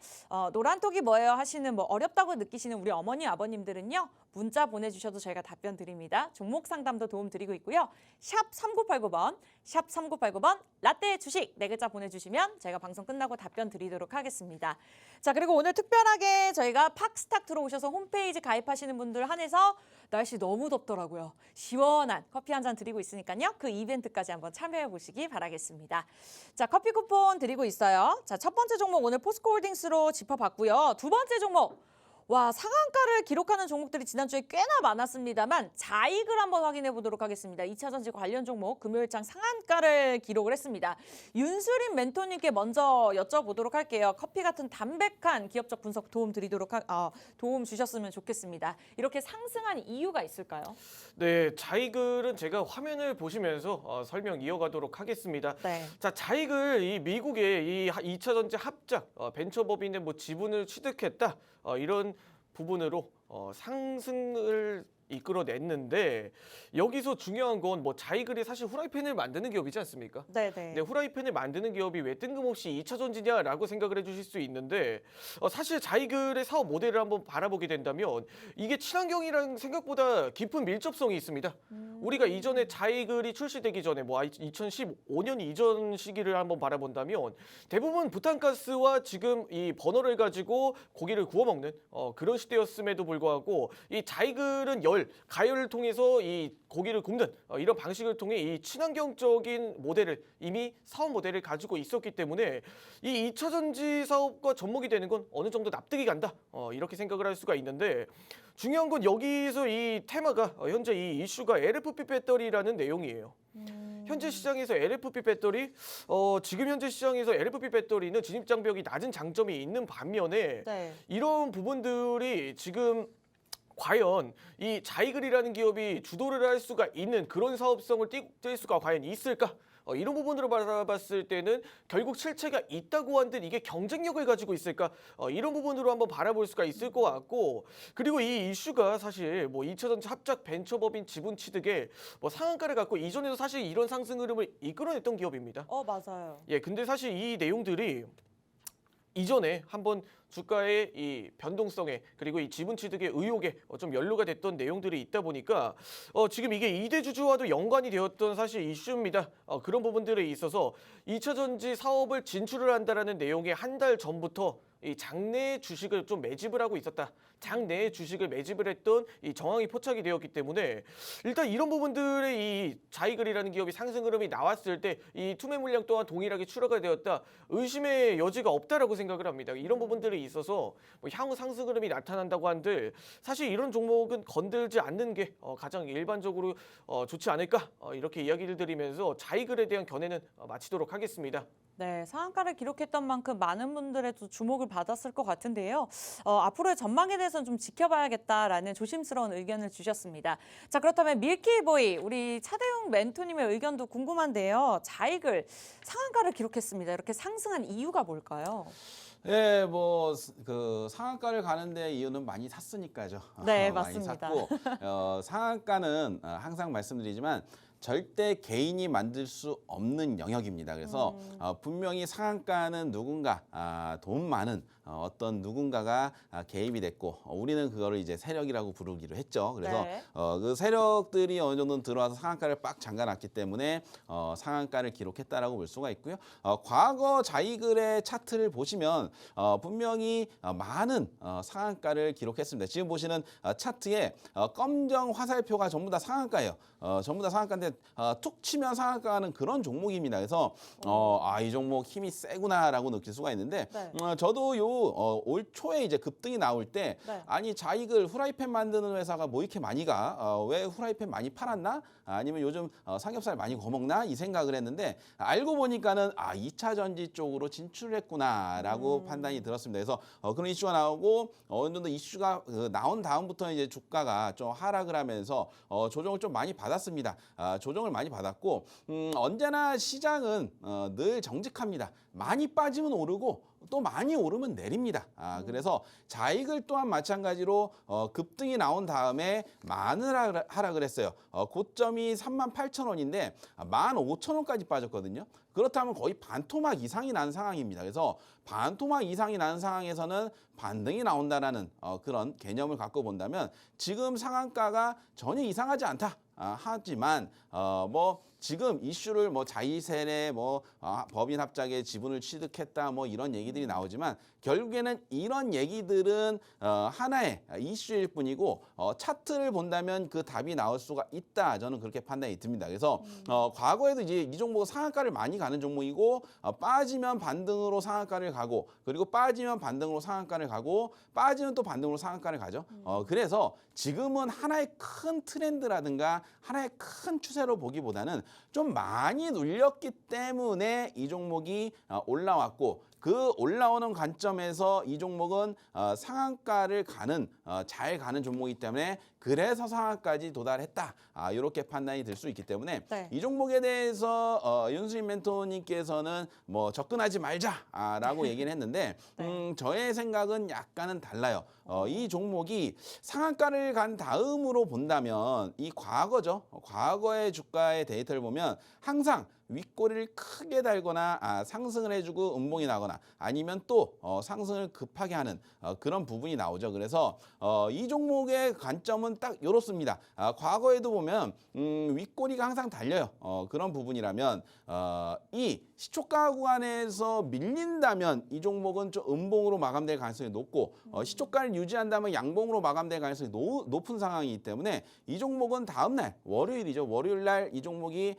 노란톡이 뭐예요 하시는 뭐 어렵다고 느끼시는 우리 어머니 아버님들은요. 문자 보내주셔도 저희가 답변 드립니다. 종목 상담도 도움 드리고 있고요. 샵 3989번, 샵 3989번 라떼 주식 네 글자 보내주시면 저희가 방송 끝나고 답변 드리도록 하겠습니다. 자, 그리고 오늘 특별하게 저희가 팍스탁 들어오셔서 홈페이지 가입하시는 분들 한해서 날씨 너무 덥더라고요. 시원한 커피 한 잔 드리고 있으니까요. 그 이벤트까지 한번 참여해 보시기 바라겠습니다. 자, 커피 쿠폰 드리고 있어요. 자, 첫 번째 종목 오늘 포스코홀딩스로 짚어봤고요. 두 번째 종목 와, 상한가를 기록하는 종목들이 지난주에 꽤나 많았습니다만 자익을 한번 확인해 보도록 하겠습니다. 2차 전지 관련 종목 금요일장 상한가를 기록을 했습니다. 윤수림 멘토님께 먼저 여쭤보도록 할게요. 커피 같은 담백한 기업적 분석 도움 도움 주셨으면 좋겠습니다. 이렇게 상승한 이유가 있을까요? 네, 자이글은 제가 화면을 보시면서 설명 이어가도록 하겠습니다. 네. 자, 자이글 이 미국의 이 2차 전지 합작 벤처법인의 뭐 지분을 취득했다 이런 부분으로 상승을 이끌어냈는데 여기서 중요한 건 뭐 자이글이 사실 후라이팬을 만드는 기업이지 않습니까? 네네. 네, 후라이팬을 만드는 기업이 왜 뜬금없이 2차 전지냐라고 생각을 해주실 수 있는데 사실 자이글의 사업 모델을 한번 바라보게 된다면 이게 친환경이랑 생각보다 깊은 밀접성이 있습니다. 우리가 이전에 자이글이 출시되기 전에 뭐 2015년 이전 시기를 한번 바라본다면 대부분 부탄가스와 지금 이 버너를 가지고 고기를 구워 먹는 그런 시대였음에도 불구하고 이 자이글은 가열을 통해서 이 고기를 굽는 이런 방식을 통해 이 친환경적인 모델을 이미 사업 모델을 가지고 있었기 때문에 이 2차 전지 사업과 접목이 되는 건 어느 정도 납득이 간다 이렇게 생각을 할 수가 있는데 중요한 건 여기서 이 테마가 현재 이 이슈가 LFP 배터리라는 내용이에요. 현재 시장에서 LFP 배터리 지금 현재 시장에서 LFP 배터리는 진입 장벽이 낮은 장점이 있는 반면에 네. 이런 부분들이 지금 과연 이 자이글이라는 기업이 주도를 할 수가 있는 그런 사업성을 띌 수가 과연 있을까? 이런 부분으로 바라봤을 때는 결국 실체가 있다고 한들 이게 경쟁력을 가지고 있을까? 이런 부분으로 한번 바라볼 수가 있을 것 같고 그리고 이 이슈가 사실 뭐 2차 전지 합작 벤처법인 지분 취득에 뭐 상한가를 갖고 이전에도 사실 이런 상승 흐름을 이끌어냈던 기업입니다. 맞아요. 예, 근데 사실 이 내용들이 이전에 한번 주가의 이 변동성에 그리고 이 지분 취득의 의혹에 좀 연루가 됐던 내용들이 있다 보니까 지금 이게 2대 주주와도 연관이 되었던 사실 이슈입니다. 그런 부분들에 있어서 2차 전지 사업을 진출을 한다라는 내용의 한 달 전부터 이 장내 주식을 좀 매집을 하고 있었다. 장내 주식을 매집을 했던 이 정황이 포착이 되었기 때문에 일단 이런 부분들의 이 자이글이라는 기업이 상승 흐름이 나왔을 때 이 투매 물량 또한 동일하게 출하가 되었다. 의심의 여지가 없다라고 생각을 합니다. 이런 부분들이 있어서 뭐 향후 상승 흐름이 나타난다고 한들 사실 이런 종목은 건들지 않는 게 가장 일반적으로 좋지 않을까 이렇게 이야기를 드리면서 자이글에 대한 견해는 마치도록 하겠습니다. 네, 상한가를 기록했던 만큼 많은 분들의 또 주목을 받았을 것 같은데요. 앞으로의 전망에 대해서는 좀 지켜봐야겠다라는 조심스러운 의견을 주셨습니다. 자, 그렇다면 밀키보이, 우리 차대웅 멘토님의 의견도 궁금한데요. 자익을 상한가를 기록했습니다. 이렇게 상승한 이유가 뭘까요? 예, 뭐 그 상한가를 가는데 이유는 많이 샀으니까죠. 네, 많이 맞습니다. 샀고 상한가는 항상 말씀드리지만 절대 개인이 만들 수 없는 영역입니다. 그래서 분명히 상한가는 누군가 돈 많은 어떤 누군가가 개입이 됐고 우리는 그거를 이제 세력이라고 부르기로 했죠. 그래서 네. 그 세력들이 어느 정도 들어와서 상한가를 빡 잠가놨기 때문에 상한가를 기록했다라고 볼 수가 있고요. 과거 자이글의 차트를 보시면 분명히 많은 상한가를 기록했습니다. 지금 보시는 차트에 검정 화살표가 전부 다 상한가예요. 전부 다 상한가인데 툭 치면 상한가는 그런 종목입니다. 그래서 이 종목 힘이 세구나라고 느낄 수가 있는데 네. 저도 올 초에 이제 급등이 나올 때 네. 아니 자이글 후라이팬 만드는 회사가 뭐 이렇게 많이 가? 왜 후라이팬 많이 팔았나? 아니면 요즘 삼겹살 많이 거먹나? 이 생각을 했는데 알고 보니까는 2차 전지 쪽으로 진출했구나라고 판단이 들었습니다. 그래서 그런 이슈가 나오고 어느 정도 이슈가 나온 다음부터 이제 주가가 좀 하락을 하면서 조정을 좀 많이 받았습니다. 조정을 많이 받았고 언제나 시장은 늘 정직합니다. 많이 빠지면 오르고 또 많이 오르면 내립니다. 그래서 자익을 또한 마찬가지로 급등이 나온 다음에 많은 하락을 했어요. 고점이 38,000원인데 15,000원까지 빠졌거든요. 그렇다면 거의 반토막 이상이 난 상황입니다. 그래서 반토막 이상이 난 상황에서는 반등이 나온다라는 그런 개념을 갖고 본다면 지금 상한가가 전혀 이상하지 않다. 하지만 뭐 지금 이슈를 뭐 자이셀의 뭐 법인 합작에 지분을 취득했다 뭐 이런 얘기들이 나오지만 결국에는 이런 얘기들은 하나의 이슈일 뿐이고 차트를 본다면 그 답이 나올 수가 있다. 저는 그렇게 판단이 듭니다. 그래서 과거에도 이제 이 종목은 상한가를 많이 가는 종목이고 빠지면 반등으로 상한가를 가고 그리고 빠지면 반등으로 상한가를 가고 빠지면 또 반등으로 상한가를 가죠. 그래서 지금은 하나의 큰 트렌드라든가 하나의 큰 추세로 보기보다는 좀 많이 눌렸기 때문에 이 종목이 올라왔고 그 올라오는 관점에서 이 종목은 상한가를 가는 잘 가는 종목이기 때문에 그래서 상한가까지 도달했다. 이렇게 판단이 될 수 있기 때문에 네. 이 종목에 대해서 윤수인 멘토님께서는 뭐 접근하지 말자라고 얘기를 했는데 네. 저의 생각은 약간은 달라요. 이 종목이 상한가를 간 다음으로 본다면 이 과거죠. 과거의 주가의 데이터를 보면 항상 윗꼬리를 크게 달거나 상승을 해주고 음봉이 나거나 아니면 또 상승을 급하게 하는 그런 부분이 나오죠. 그래서 이 종목의 관점은 딱 이렇습니다. 과거에도 보면 윗꼬리가 항상 달려요. 그런 부분이라면 이 시초가 구간에서 밀린다면 이 종목은 좀 음봉으로 마감될 가능성이 높고 시초가를 유지한다면 양봉으로 마감될 가능성이 높은 상황이기 때문에 이 종목은 다음날 월요일이죠. 월요일 날 이 종목이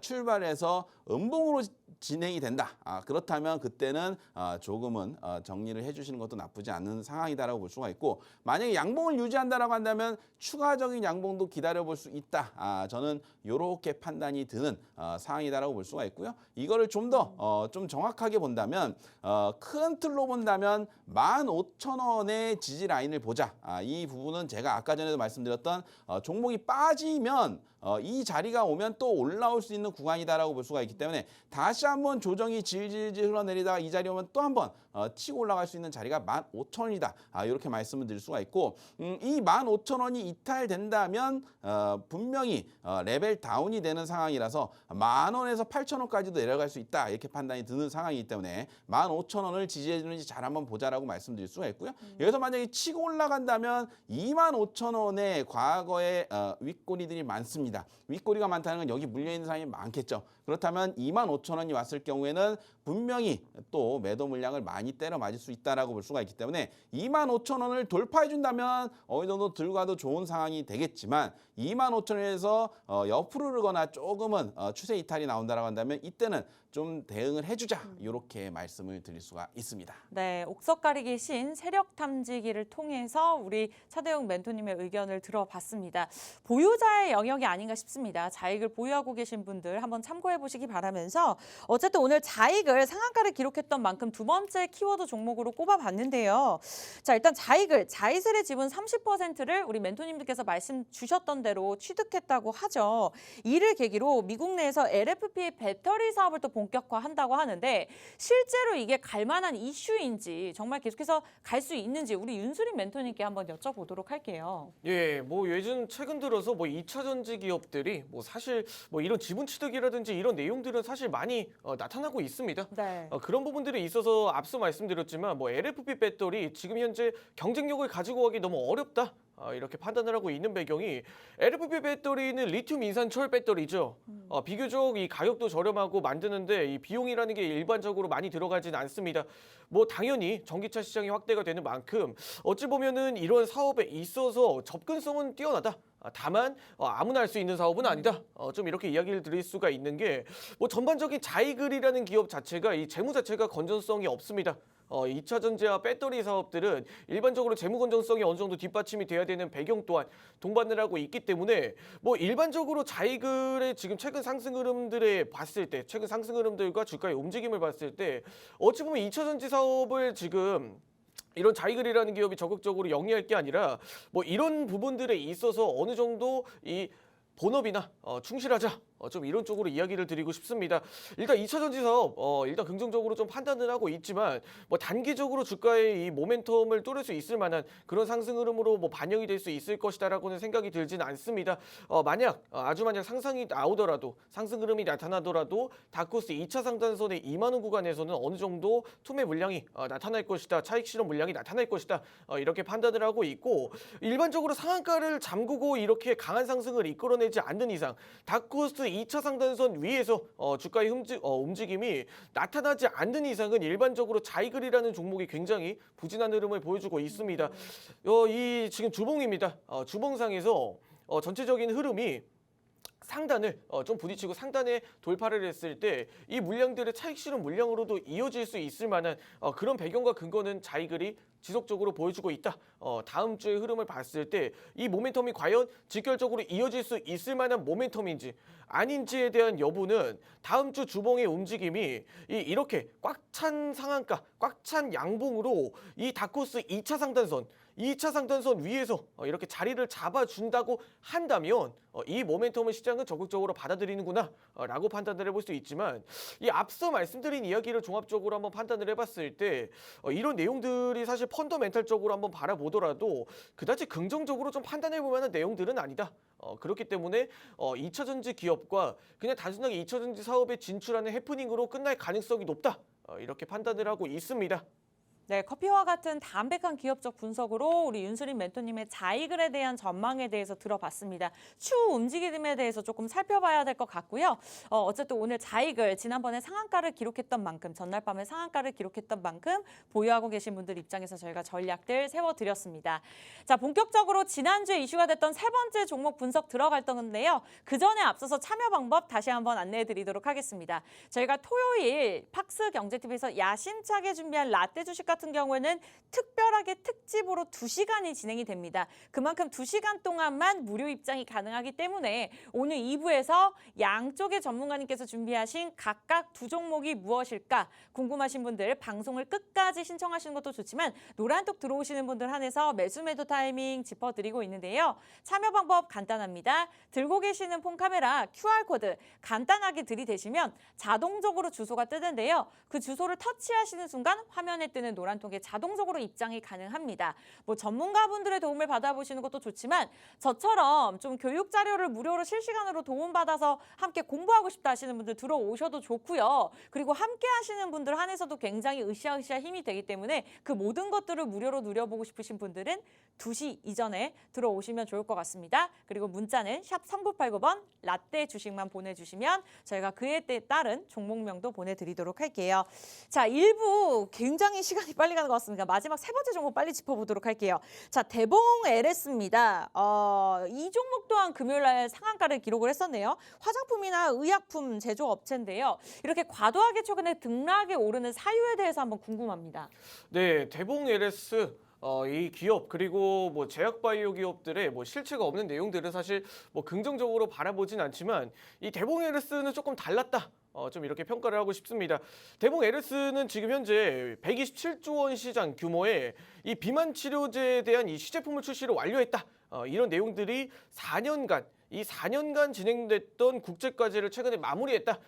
출발해서 음봉으로 진행이 된다. 그렇다면 그때는 조금은 정리를 해주시는 것도 나쁘지 않은 상황이다라고 볼 수가 있고 만약에 양봉을 유지한다라고 한다면 추가적인 양봉도 기다려볼 수 있다. 저는 이렇게 판단이 드는 상황이다라고 볼 수가 있고요. 이거를 좀 더 좀 정확하게 본다면 큰 틀로 본다면 15,000원의 지지 라인을 보자. 이 부분은 제가 아까 전에도 말씀드렸던 종목이 빠지면 이 자리가 오면 또 올라올 수 있는 구간이다라고 볼 수가 있기 때문에 다시 한번 조정이 질질질 흘러내리다가 이 자리 오면 또 한번 치고 올라갈 수 있는 자리가 15,000원이다. 이렇게 말씀을 드릴 수가 있고 이 15,000원이 이탈된다면 분명히 레벨 다운이 되는 상황이라서 10,000원에서 8,000원까지도 내려갈 수 있다. 이렇게 판단이 드는 상황이기 때문에 15,000원을 지지해 주는지 잘 한번 보자라고 말씀드릴 수가 있고요. 여기서 만약에 치고 올라간다면 25,000원의 과거의 윗꼬리들이 많습니다. 윗꼬리가 많다는 건 여기 물려있는 사람이 많겠죠. 그렇다면 25,000원이 왔을 경우에는 분명히 또 매도 물량을 많이 때려 맞을 수 있다라고 볼 수가 있기 때문에 25,000원을 돌파해 준다면 어느 정도 들고 가도 좋은 상황이 되겠지만 25,000원에서 옆으로 흐르거나 조금은 추세 이탈이 나온다라고 한다면 이때는 좀 대응을 해주자 이렇게 말씀을 드릴 수가 있습니다. 네, 옥석 가리기 신 세력 탐지기를 통해서 우리 차대웅 멘토님의 의견을 들어봤습니다. 보유자의 영역이 아닌가 싶습니다. 자익을 보유하고 계신 분들 한번 참고해 보시기 바라면서 어쨌든 오늘 자익을 상한가를 기록했던 만큼 두 번째 키워드 종목으로 꼽아봤는데요. 자, 일단 자이슬의 지분 30%를 우리 멘토님들께서 말씀 주셨던 대로 취득했다고 하죠. 이를 계기로 미국 내에서 LFP 배터리 사업을 또 본격화한다고 하는데 실제로 이게 갈 만한 이슈인지 정말 계속해서 갈 수 있는지 우리 윤수린 멘토님께 한번 여쭤보도록 할게요. 예, 뭐 요즘 최근 들어서 뭐 2차 전지 기업들이 뭐 사실 뭐 이런 지분 취득이라든지 이런 내용들은 사실 많이 나타나고 있습니다. 네. 그런 부분들이 있어서 앞서 말씀드렸지만 뭐 LFP 배터리 지금 현재 경쟁력을 가지고 가기 너무 어렵다. 이렇게 판단을 하고 있는 배경이 LFP 배터리는 리튬 인산철 배터리죠. 비교적 이 가격도 저렴하고 만드는데 이 비용이라는 게 일반적으로 많이 들어가진 않습니다. 뭐 당연히 전기차 시장이 확대가 되는 만큼 어찌 보면은 이런 사업에 있어서 접근성은 뛰어나다. 다만 아무나 할 수 있는 사업은 아니다. 좀 이렇게 이야기를 드릴 수가 있는 게 뭐 전반적인 자이글이라는 기업 자체가 이 재무 자체가 건전성이 없습니다. 2차 전지와 배터리 사업들은 일반적으로 재무 건전성이 어느 정도 뒷받침이 돼야 되는 배경 또한 동반을 하고 있기 때문에 뭐 일반적으로 자이글의 지금 최근 상승 흐름들에 봤을 때 최근 상승 흐름들과 주가의 움직임을 봤을 때 어찌 보면 2차 전지 사업을 지금 이런 자이글이라는 기업이 적극적으로 영위할 게 아니라 뭐 이런 부분들에 있어서 어느 정도 이 본업이나 충실하자. 좀 이런 쪽으로 이야기를 드리고 싶습니다. 일단 2차 전지 사업 일단 긍정적으로 좀 판단을 하고 있지만 뭐 단기적으로 주가의 이 모멘텀을 뚫을 수 있을 만한 그런 상승 흐름으로 뭐 반영이 될 수 있을 것이다라고는 생각이 들지는 않습니다. 만약 상승이 나오더라도 상승 흐름이 나타나더라도 다코스 2차 상단선의 2만 원 구간에서는 어느 정도 투매 물량이 나타날 것이다. 차익 실현 물량이 나타날 것이다. 이렇게 판단을 하고 있고 일반적으로 상한가를 잠그고 이렇게 강한 상승을 이끌어내지 않는 이상 다코스 다크호스 2차 상단선 위에서 주가의 움직임이 나타나지 않는 이상은 일반적으로 자이글이라는 종목이 굉장히 부진한 흐름을 보여주고 있습니다. 이 지금 주봉입니다. 주봉상에서 전체적인 흐름이 상단을 좀 부딪히고 상단에 돌파를 했을 때 이 물량들의 차익 실현 물량으로도 이어질 수 있을 만한 그런 배경과 근거는 자이글이 지속적으로 보여주고 있다. 다음 주의 흐름을 봤을 때 이 모멘텀이 과연 직결적으로 이어질 수 있을 만한 모멘텀인지 아닌지에 대한 여부는 다음 주 주봉의 움직임이 이렇게 꽉 찬 상한가, 꽉 찬 양봉으로 이 다크호스 2차 상단선 위에서 이렇게 자리를 잡아준다고 한다면 이 모멘텀을 시장은 적극적으로 받아들이는구나 라고 판단을 해볼 수 있지만 이 앞서 말씀드린 이야기를 종합적으로 한번 판단을 해봤을 때 이런 내용들이 사실 펀더멘탈적으로 한번 바라보더라도 그다지 긍정적으로 좀 판단해볼 만한 내용들은 아니다. 그렇기 때문에 2차전지 기업과 그냥 단순하게 2차전지 사업에 진출하는 해프닝으로 끝날 가능성이 높다. 이렇게 판단을 하고 있습니다. 네, 커피와 같은 담백한 기업적 분석으로 우리 윤수린 멘토님의 자이글에 대한 전망에 대해서 들어봤습니다. 추후 움직임에 대해서 조금 살펴봐야 될 것 같고요. 어쨌든 오늘 자이글 지난번에 상한가를 기록했던 만큼 전날 밤에 상한가를 기록했던 만큼 보유하고 계신 분들 입장에서 저희가 전략들 세워드렸습니다. 자, 본격적으로 지난주에 이슈가 됐던 세 번째 종목 분석 들어갈 건데요. 그 전에 앞서서 참여 방법 다시 한번 안내해드리도록 하겠습니다. 저희가 토요일 팍스 경제TV에서 야심차게 준비한 라떼 주식 같은 경우에는 특별하게 특집으로 2시간이 진행이 됩니다. 그만큼 2시간 동안만 무료 입장이 가능하기 때문에 오늘 2부에서 양쪽의 전문가님께서 준비하신 각각 두 종목이 무엇일까 궁금하신 분들 방송을 끝까지 신청하시는 것도 좋지만 노란톡 들어오시는 분들 한해서 매수 매도 타이밍 짚어드리고 있는데요. 참여 방법 간단합니다. 들고 계시는 폰 카메라 QR코드 간단하게 들이대시면 자동적으로 주소가 뜨는데요. 그 주소를 터치하시는 순간 화면에 뜨는 노란통에 자동적으로 입장이 가능합니다. 뭐 전문가분들의 도움을 받아보시는 것도 좋지만 저처럼 좀 교육 자료를 무료로 실시간으로 도움받아서 함께 공부하고 싶다 하시는 분들 들어오셔도 좋고요. 그리고 함께 하시는 분들 한해서도 굉장히 으쌰으쌰 힘이 되기 때문에 그 모든 것들을 무료로 누려보고 싶으신 분들은 2시 이전에 들어오시면 좋을 것 같습니다. 그리고 문자는 샵 3989번 라떼 주식만 보내주시면 저희가 그에 따른 종목명도 보내드리도록 할게요. 자, 1부 굉장히 시간이 빨리 가는 것 같습니다. 마지막 세 번째 종목 빨리 짚어보도록 할게요. 자, 대봉 LS입니다. 이 종목 또한 금요일 날 상한가를 기록을 했었네요. 화장품이나 의약품 제조업체인데요. 이렇게 과도하게 최근에 등락에 오르는 사유에 대해서 한번 궁금합니다. 네, 대봉 LS 이 기업 그리고 뭐 제약바이오 기업들의 뭐 실체가 없는 내용들은 사실 뭐 긍정적으로 바라보진 않지만 이 대봉 LS는 조금 달랐다. 좀 이렇게 평가를 하고 싶습니다. 대봉 LS는 지금 현재 127조 원 시장 규모의 이 비만 치료제에 대한 이 시제품을 출시를 완료했다. 이런 내용들이 4년간 진행됐던 국제과제를 최근에 마무리했다.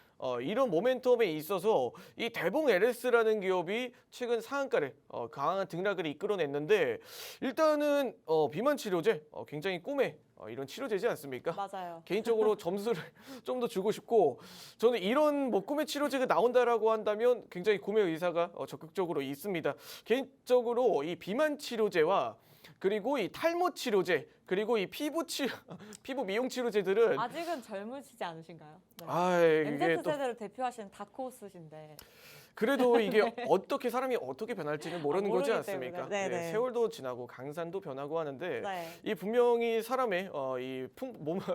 이런 모멘텀에 있어서 이 대봉 LS라는 기업이 최근 상한가를 강한 등락을 이끌어냈는데 일단은 비만 치료제 굉장히 꿈의 이런 치료제지 않습니까? 맞아요. 개인적으로 점수를 좀 더 주고 싶고 저는 이런 뭐 꿈의 치료제가 나온다라고 한다면 굉장히 구매 의사가 적극적으로 있습니다. 개인적으로 이 비만 치료제와 그리고 이 탈모 치료제 그리고 이 피부 미용 치료제들은 아직은 젊으시지 않으신가요? 네. 이게 또 MZ세대를 대표하시는 다크호스신데. 그래도 이게 어떻게 사람이 어떻게 변할지는 모르는 거지 모르기 않습니까? 때문에. 네네. 세월도 지나고 강산도 변하고 하는데 네. 이 분명히 사람의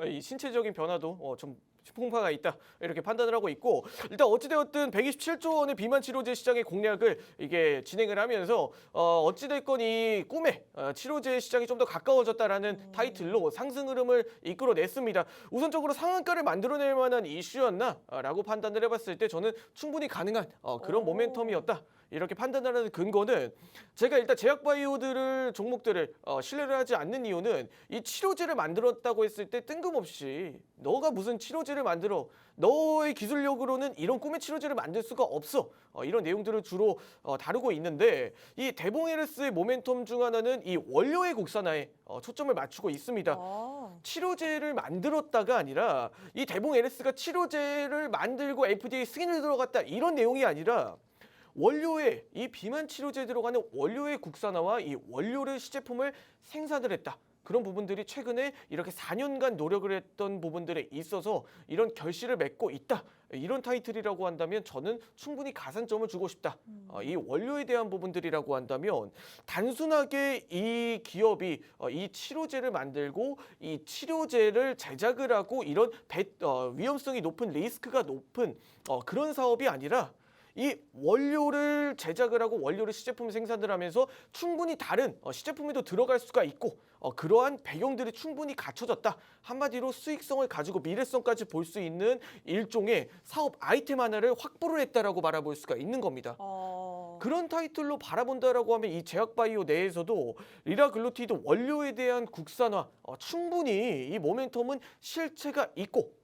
이 신체적인 변화도 좀 풍파가 있다 이렇게 판단을 하고 있고 일단 어찌되었든 127조 원의 비만 치료제 시장의 공략을 이게 진행을 하면서 어찌됐건 이 꿈의 치료제 시장이 좀 더 가까워졌다라는 타이틀로 상승 흐름을 이끌어냈습니다. 우선적으로 상한가를 만들어낼 만한 이슈였나라고 판단을 해봤을 때 저는 충분히 가능한 그런 모멘텀이었다. 이렇게 판단하는 근거는 제가 일단 제약바이오들을 종목들을 신뢰를 하지 않는 이유는 이 치료제를 만들었다고 했을 때 뜬금없이 너가 무슨 치료제를 만들어 너의 기술력으로는 이런 꿈의 치료제를 만들 수가 없어 이런 내용들을 주로 다루고 있는데 이 대봉 LS의 모멘텀 중 하나는 이 원료의 국산화에 초점을 맞추고 있습니다. 치료제를 만들었다가 아니라 이 대봉 LS가 치료제를 만들고 FDA 승인을 들어갔다 이런 내용이 아니라 원료에 이 비만 치료제에 들어가는 원료의 국산화와 이 원료를 시제품을 생산을 했다. 그런 부분들이 최근에 이렇게 4년간 노력을 했던 부분들에 있어서 이런 결실을 맺고 있다. 이런 타이틀이라고 한다면 저는 충분히 가산점을 주고 싶다. 이 원료에 대한 부분들이라고 한다면 단순하게 이 기업이 이 치료제를 만들고 이 치료제를 제작을 하고 이런 위험성이 높은 리스크가 높은 그런 사업이 아니라 이 원료를 제작을 하고 원료를 시제품 생산을 하면서 충분히 다른 시제품에도 들어갈 수가 있고 그러한 배경들이 충분히 갖춰졌다. 한마디로 수익성을 가지고 미래성까지 볼 수 있는 일종의 사업 아이템 하나를 확보를 했다라고 바라볼 수가 있는 겁니다. 그런 타이틀로 바라본다라고 하면 이 제약바이오 내에서도 리라글루티드 원료에 대한 국산화 충분히 이 모멘텀은 실체가 있고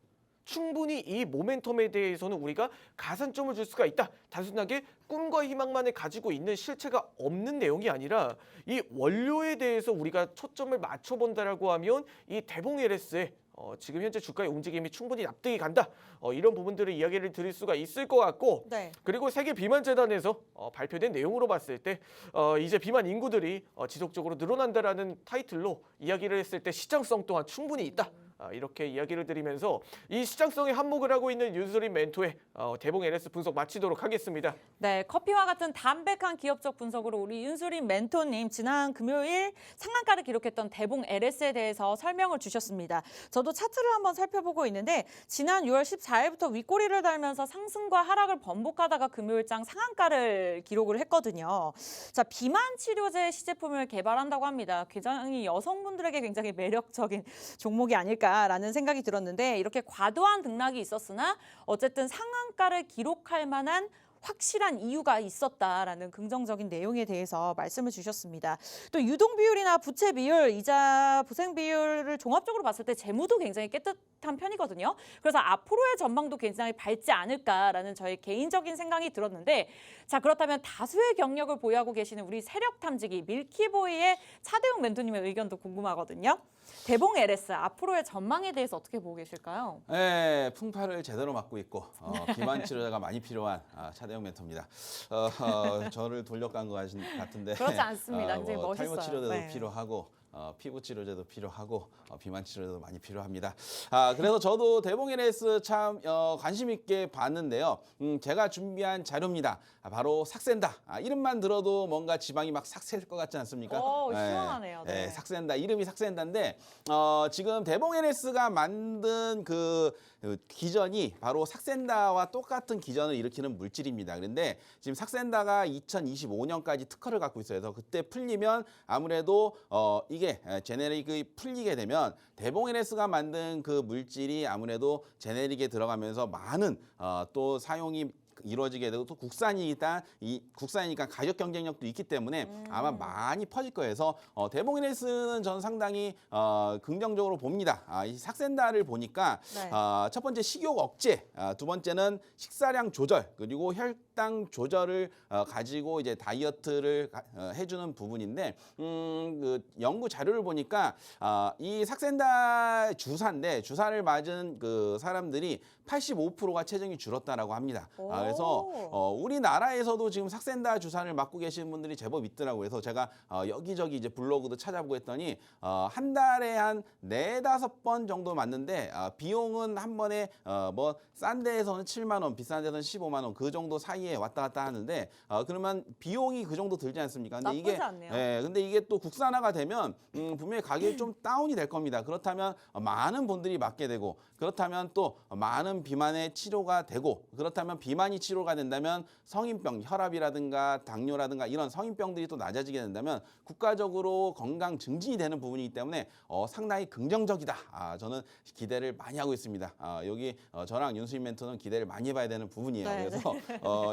충분히 이 모멘텀에 대해서는 우리가 가산점을 줄 수가 있다. 단순하게 꿈과 희망만을 가지고 있는 실체가 없는 내용이 아니라 이 원료에 대해서 우리가 초점을 맞춰본다라고 하면 이 대봉 LS의 지금 현재 주가의 움직임이 충분히 납득이 간다. 이런 부분들을 이야기를 드릴 수가 있을 것 같고 네. 그리고 세계 비만 재단에서 발표된 내용으로 봤을 때 이제 비만 인구들이 지속적으로 늘어난다라는 타이틀로 이야기를 했을 때 시장성 또한 충분히 있다. 이렇게 이야기를 드리면서 이 시장성에 한몫을 하고 있는 윤수린 멘토의 대봉 LS 분석 마치도록 하겠습니다. 네, 커피와 같은 담백한 기업적 분석으로 우리 윤수린 멘토님 지난 금요일 상한가를 기록했던 대봉 LS에 대해서 설명을 주셨습니다. 저도 차트를 한번 살펴보고 있는데 지난 6월 14일부터 윗꼬리를 달면서 상승과 하락을 번복하다가 금요일장 상한가를 기록을 했거든요. 자, 비만 치료제 시제품을 개발한다고 합니다. 굉장히 여성분들에게 굉장히 매력적인 종목이 아닐까라는 생각이 들었는데 이렇게 과도한 등락이 있었으나 어쨌든 상한가를 기록할 만한 확실한 이유가 있었다라는 긍정적인 내용에 대해서 말씀을 주셨습니다. 또 유동 비율이나 부채 비율, 이자 부생 비율을 종합적으로 봤을 때 재무도 굉장히 깨끗한 편이거든요. 그래서 앞으로의 전망도 굉장히 밝지 않을까라는 저의 개인적인 생각이 들었는데 자, 그렇다면 다수의 경력을 보유하고 계시는 우리 세력 탐지기 밀키보이의 차대웅 멘토님의 의견도 궁금하거든요. 대봉 LS 앞으로의 전망에 대해서 어떻게 보고 계실까요? 네, 풍파를 제대로 맞고 있고 비만 치료제가 많이 필요한 차대영 멘토입니다. 저를 돌려간 것 같은데 그렇지 않습니다. 굉장히 멋있어요. 탈모 치료제도 네. 필요하고 피부 치료제도 필요하고 비만 치료제도 많이 필요합니다. 그래서 저도 대봉 LS 참 관심 있게 봤는데요. 제가 준비한 자료입니다. 바로 삭센다. 이름만 들어도 뭔가 지방이 막 삭 셀 것 같지 않습니까? 시원하네요. 네. 삭센다. 이름이 삭센다인데 지금 대봉 LS가 만든 그 기전이 바로 삭센다와 똑같은 기전을 일으키는 물질입니다. 그런데 지금 삭센다가 2025년까지 특허를 갖고 있어요. 그래서 그때 풀리면 아무래도 이게 제네릭이 풀리게 되면 대봉 LS가 만든 그 물질이 아무래도 제네릭에 들어가면서 많은 또 사용이 이루어지게 되고 또 국산이니까 가격 경쟁력도 있기 때문에 아마 많이 퍼질 거예요. 그래서 대봉 LS는 저는 상당히 긍정적으로 봅니다. 이 삭센다를 보니까 네. 첫 번째 식욕 억제, 두 번째는 식사량 조절 그리고 혈당 조절을 가지고 이제 다이어트를 해주는 부분인데 그 연구 자료를 보니까 이 삭센다 주사인데 주사를 맞은 그 사람들이 85%가 체중이 줄었다라고 합니다. 그래서 우리나라에서도 지금 삭센다 주사를 맞고 계시는 분들이 제법 있더라고요. 그래서 제가 여기저기 이제 블로그도 찾아보고 했더니 한 달에 한 4-5번 정도 맞는데 비용은 한 번에 뭐 싼 데에서는 7만 원, 비싼 데서는 15만 원 그 정도 사이에 왔다 갔다 하는데 그러면 비용이 그 정도 들지 않습니까? 근데 나쁘지 않네요. 근데 이게 또 국산화가 되면 분명히 가격이 좀 다운이 될 겁니다. 그렇다면 많은 분들이 맞게 되고 그렇다면 또 많은 비만의 치료가 되고 그렇다면 비만이 치료가 된다면 성인병, 혈압이라든가 당뇨라든가 이런 성인병들이 또 낮아지게 된다면 국가적으로 건강 증진이 되는 부분이기 때문에 상당히 긍정적이다. 저는 기대를 많이 하고 있습니다. 여기 저랑 윤수인 멘토는 기대를 많이 해봐야 되는 부분이에요. 네, 그래서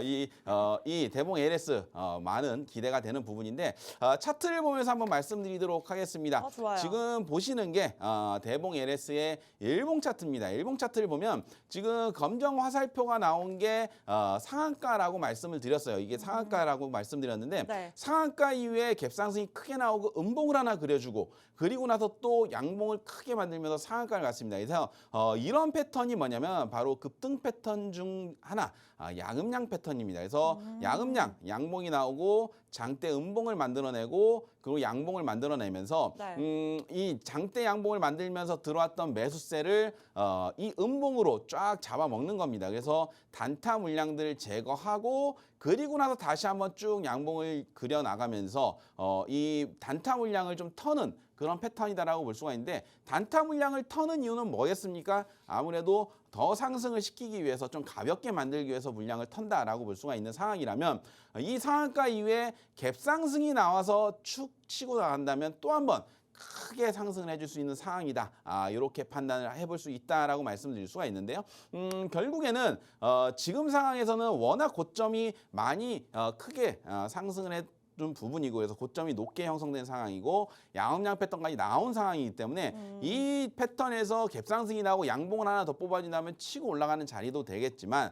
이 대봉 LS 많은 기대가 되는 부분인데 차트를 보면서 한번 말씀드리도록 하겠습니다. 좋아요. 지금 보시는 게 대봉 LS의 일봉 차트입니다. 일봉 차트를 보면 지금 검정 화살표가 나온 게 상한가라고 말씀을 드렸어요. 이게 상한가라고 말씀드렸는데 네. 상한가 이후에 갭상승이 크게 나오고 음봉을 하나 그려주고 그리고 나서 또 양봉을 크게 만들면서 상한가를 갔습니다. 그래서 이런 패턴이 뭐냐면 바로 급등 패턴 중 하나, 양음양 패턴입니다. 그래서 양음양, 양봉이 나오고 장대 음봉을 만들어내고 그리고 양봉을 만들어내면서 네. 이 장대 양봉을 만들면서 들어왔던 매수세를 이 음봉으로 쫙 잡아먹는 겁니다. 그래서 단타 물량들을 제거하고 그리고 나서 다시 한번 쭉 양봉을 그려 나가면서 이 단타 물량을 좀 터는 그런 패턴이다라고 볼 수가 있는데 단타 물량을 터는 이유는 뭐겠습니까? 아무래도 더 상승을 시키기 위해서 좀 가볍게 만들기 위해서 물량을 턴다라고 볼 수가 있는 상황이라면 이 상한가 이후에 갭상승이 나와서 축 치고 나간다면 또 한번 크게 상승을 해줄 수 있는 상황이다. 이렇게 판단을 해볼 수 있다라고 말씀드릴 수가 있는데요. 결국에는 지금 상황에서는 워낙 고점이 많이 크게 상승을 해 부분이고 그래서 고점이 높게 형성된 상황이고 양음양 패턴까지 나온 상황이기 때문에 이 패턴에서 갭상승이 나오고 양봉을 하나 더 뽑아준다면 치고 올라가는 자리도 되겠지만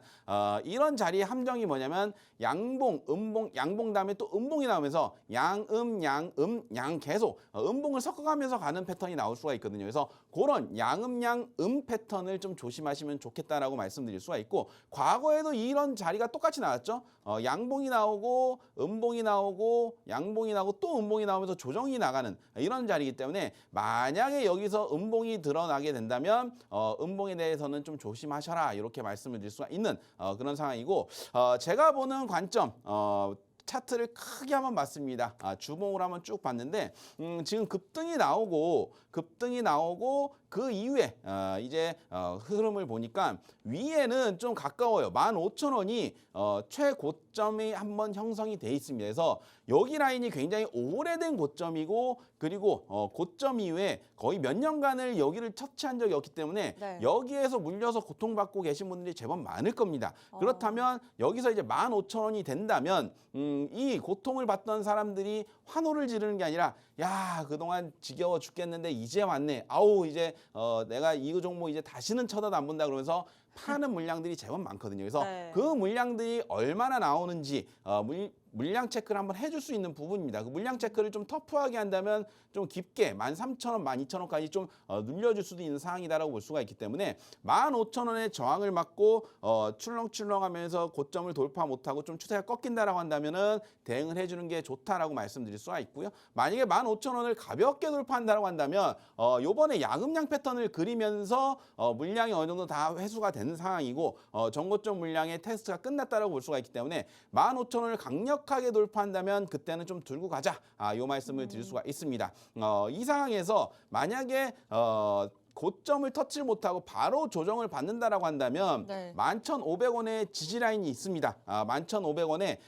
이런 자리의 함정이 뭐냐면 양봉, 음봉, 양봉 다음에 또 음봉이 나오면서 양음, 양음, 양 계속 음봉을 섞어가면서 가는 패턴이 나올 수가 있거든요. 그래서 그런 양음, 양음 패턴을 좀 조심하시면 좋겠다라고 말씀드릴 수가 있고 과거에도 이런 자리가 똑같이 나왔죠. 양봉이 나오고 음봉이 나오고 양봉이 나오고 또 음봉이 나오면서 조정이 나가는 이런 자리이기 때문에 만약에 여기서 음봉이 드러나게 된다면 음봉에 대해서는 좀 조심하셔라 이렇게 말씀을 드릴 수가 있는 그런 상황이고 제가 보는 관점 차트를 크게 한번 봤습니다. 주봉을 한번 쭉 봤는데 지금 급등이 나오고 그 이후에 이제 흐름을 보니까 위에는 좀 가까워요. 15,000원이 최고점이 한번 형성이 돼 있습니다. 그래서 여기 라인이 굉장히 오래된 고점이고 그리고 고점 이후에 거의 몇 년간을 여기를 터치한 적이 없기 때문에 네. 여기에서 물려서 고통받고 계신 분들이 제법 많을 겁니다. 그렇다면 여기서 이제 15,000원이 된다면 이 고통을 받던 사람들이 환호를 지르는 게 아니라 야 그동안 지겨워 죽겠는데 이제 왔네. 아우 이제 내가 이 종목 이제 다시는 쳐다도 안 본다 그러면서 파는 물량들이 제법 많거든요. 그래서 네. 그 물량들이 얼마나 나오는지 물량 체크를 한번 해줄 수 있는 부분입니다. 그 물량 체크를 좀 터프하게 한다면 좀 깊게 13,000원, 12,000원까지 좀 늘려줄 수도 있는 상황이다라고 볼 수가 있기 때문에 15,000원의 저항을 맞고 출렁출렁하면서 고점을 돌파 못하고 좀 추세가 꺾인다라고 한다면은 대응을 해주는 게 좋다라고 말씀드릴 수가 있고요. 만약에 15,000원을 가볍게 돌파한다라고 한다면 요번에 양음양 패턴을 그리면서 물량이 어느 정도 다 회수가 되는 상황이고 전고점 물량의 테스트가 끝났다라고 볼 수가 있기 때문에 15,000원을 강력하게 돌파한다면 그때는 좀 들고 가자. 요 말씀을 드릴 수가 있습니다. 이 상황에서 만약에 고점을 터치를 못하고 바로 조정을 받는다라고 한다면 네. 11,500원의 지지 라인이 있습니다. 11,500원에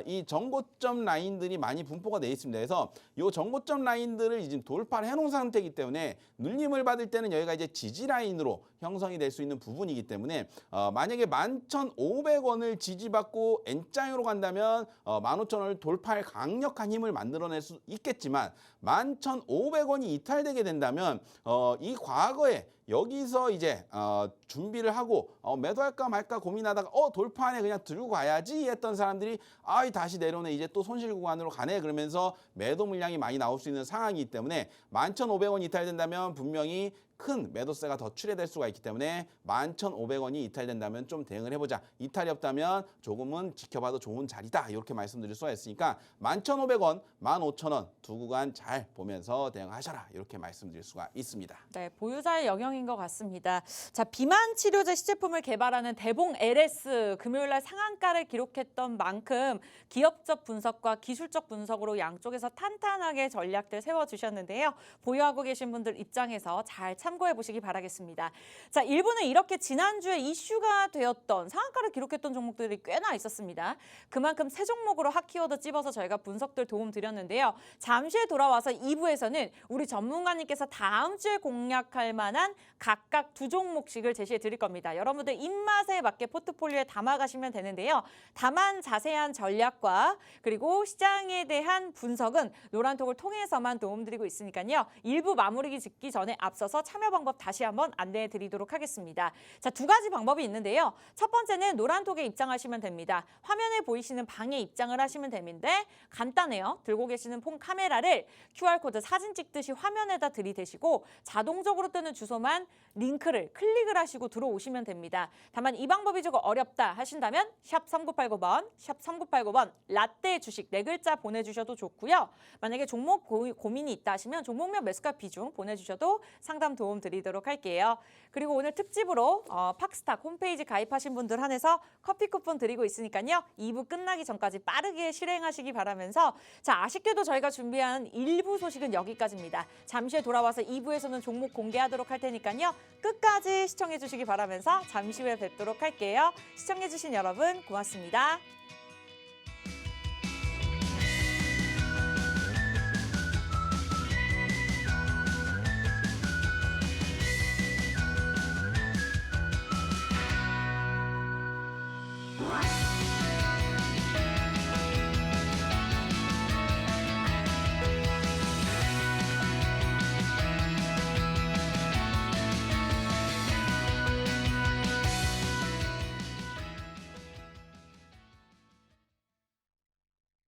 이 전고점 라인들이 많이 분포가 되어 있습니다. 그래서 이 전고점 라인들을 이제 돌파를 해놓은 상태이기 때문에 눌림을 받을 때는 여기가 이제 지지 라인으로 형성이 될 수 있는 부분이기 때문에 만약에 11,500원을 지지받고 N자형으로 간다면 15,000원을 돌파할 강력한 힘을 만들어낼 수 있겠지만 11,500원이 이탈되게 된다면 이 과거에 여기서 이제 준비를 하고 매도할까 말까 고민하다가 돌파하네 그냥 들고 가야지 했던 사람들이 다시 내려오네 이제 또 손실 구간으로 가네 그러면서 매도 물량이 많이 나올 수 있는 상황이기 때문에 11,500원 이탈된다면 분명히 큰 매도세가 더 출회될 수가 있기 때문에 11,500원이 이탈된다면 좀 대응을 해보자. 이탈이 없다면 조금은 지켜봐도 좋은 자리다. 이렇게 말씀드릴 수가 있으니까 11,500원, 15,000원 두 구간 잘 보면서 대응하셔라. 이렇게 말씀드릴 수가 있습니다. 네, 보유자의 영역인 것 같습니다. 자, 비만 치료제 시제품을 개발하는 대봉 LS 금요일날 상한가를 기록했던 만큼 기업적 분석과 기술적 분석으로 양쪽에서 탄탄하게 전략들 세워주셨는데요. 보유하고 계신 분들 입장에서 잘 참고해 보시기 바라겠습니다. 자, 1부는 이렇게 지난주에 이슈가 되었던 상한가를 기록했던 종목들이 꽤나 있었습니다. 그만큼 새 종목으로 핫키워드 찝어서 저희가 분석들 도움 드렸는데요. 잠시 후에 돌아와서 2부에서는 우리 전문가님께서 다음 주에 공략할 만한 각각 두 종목씩을 제시해 드릴 겁니다. 여러분들 입맛에 맞게 포트폴리오에 담아가시면 되는데요. 다만 자세한 전략과 그리고 시장에 대한 분석은 노란톡을 통해서만 도움드리고 있으니까요. 1부 마무리 짓기 전에 앞서서 참고 참여 방법 다시 한번 안내해 드리도록 하겠습니다. 자, 두 가지 방법이 있는데요. 첫 번째는 노란톡에 입장하시면 됩니다. 화면에 보이시는 방에 입장을 하시면 되는데 간단해요. 들고 계시는 폰 카메라를 QR코드 사진 찍듯이 화면에다 들이대시고 자동적으로 뜨는 주소만 링크를 클릭을 하시고 들어오시면 됩니다. 다만 이 방법이 조금 어렵다 하신다면 샵 3989번, 샵 3989번 라떼 주식 4글자 보내주셔도 좋고요. 만약에 종목 고민이 있다 하시면 종목명 매수가 비중 보내주셔도 상담 도움 드리도록 할게요. 그리고 오늘 특집으로 팍스탁 홈페이지 가입하신 분들 한해서 커피 쿠폰 드리고 있으니까요. 2부 끝나기 전까지 빠르게 실행하시기 바라면서 자, 아쉽게도 저희가 준비한 1부 소식은 여기까지입니다. 잠시 후에 돌아와서 2부에서는 종목 공개하도록 할 테니까요. 끝까지 시청해 주시기 바라면서 잠시 후에 뵙도록 할게요. 시청해 주신 여러분 고맙습니다.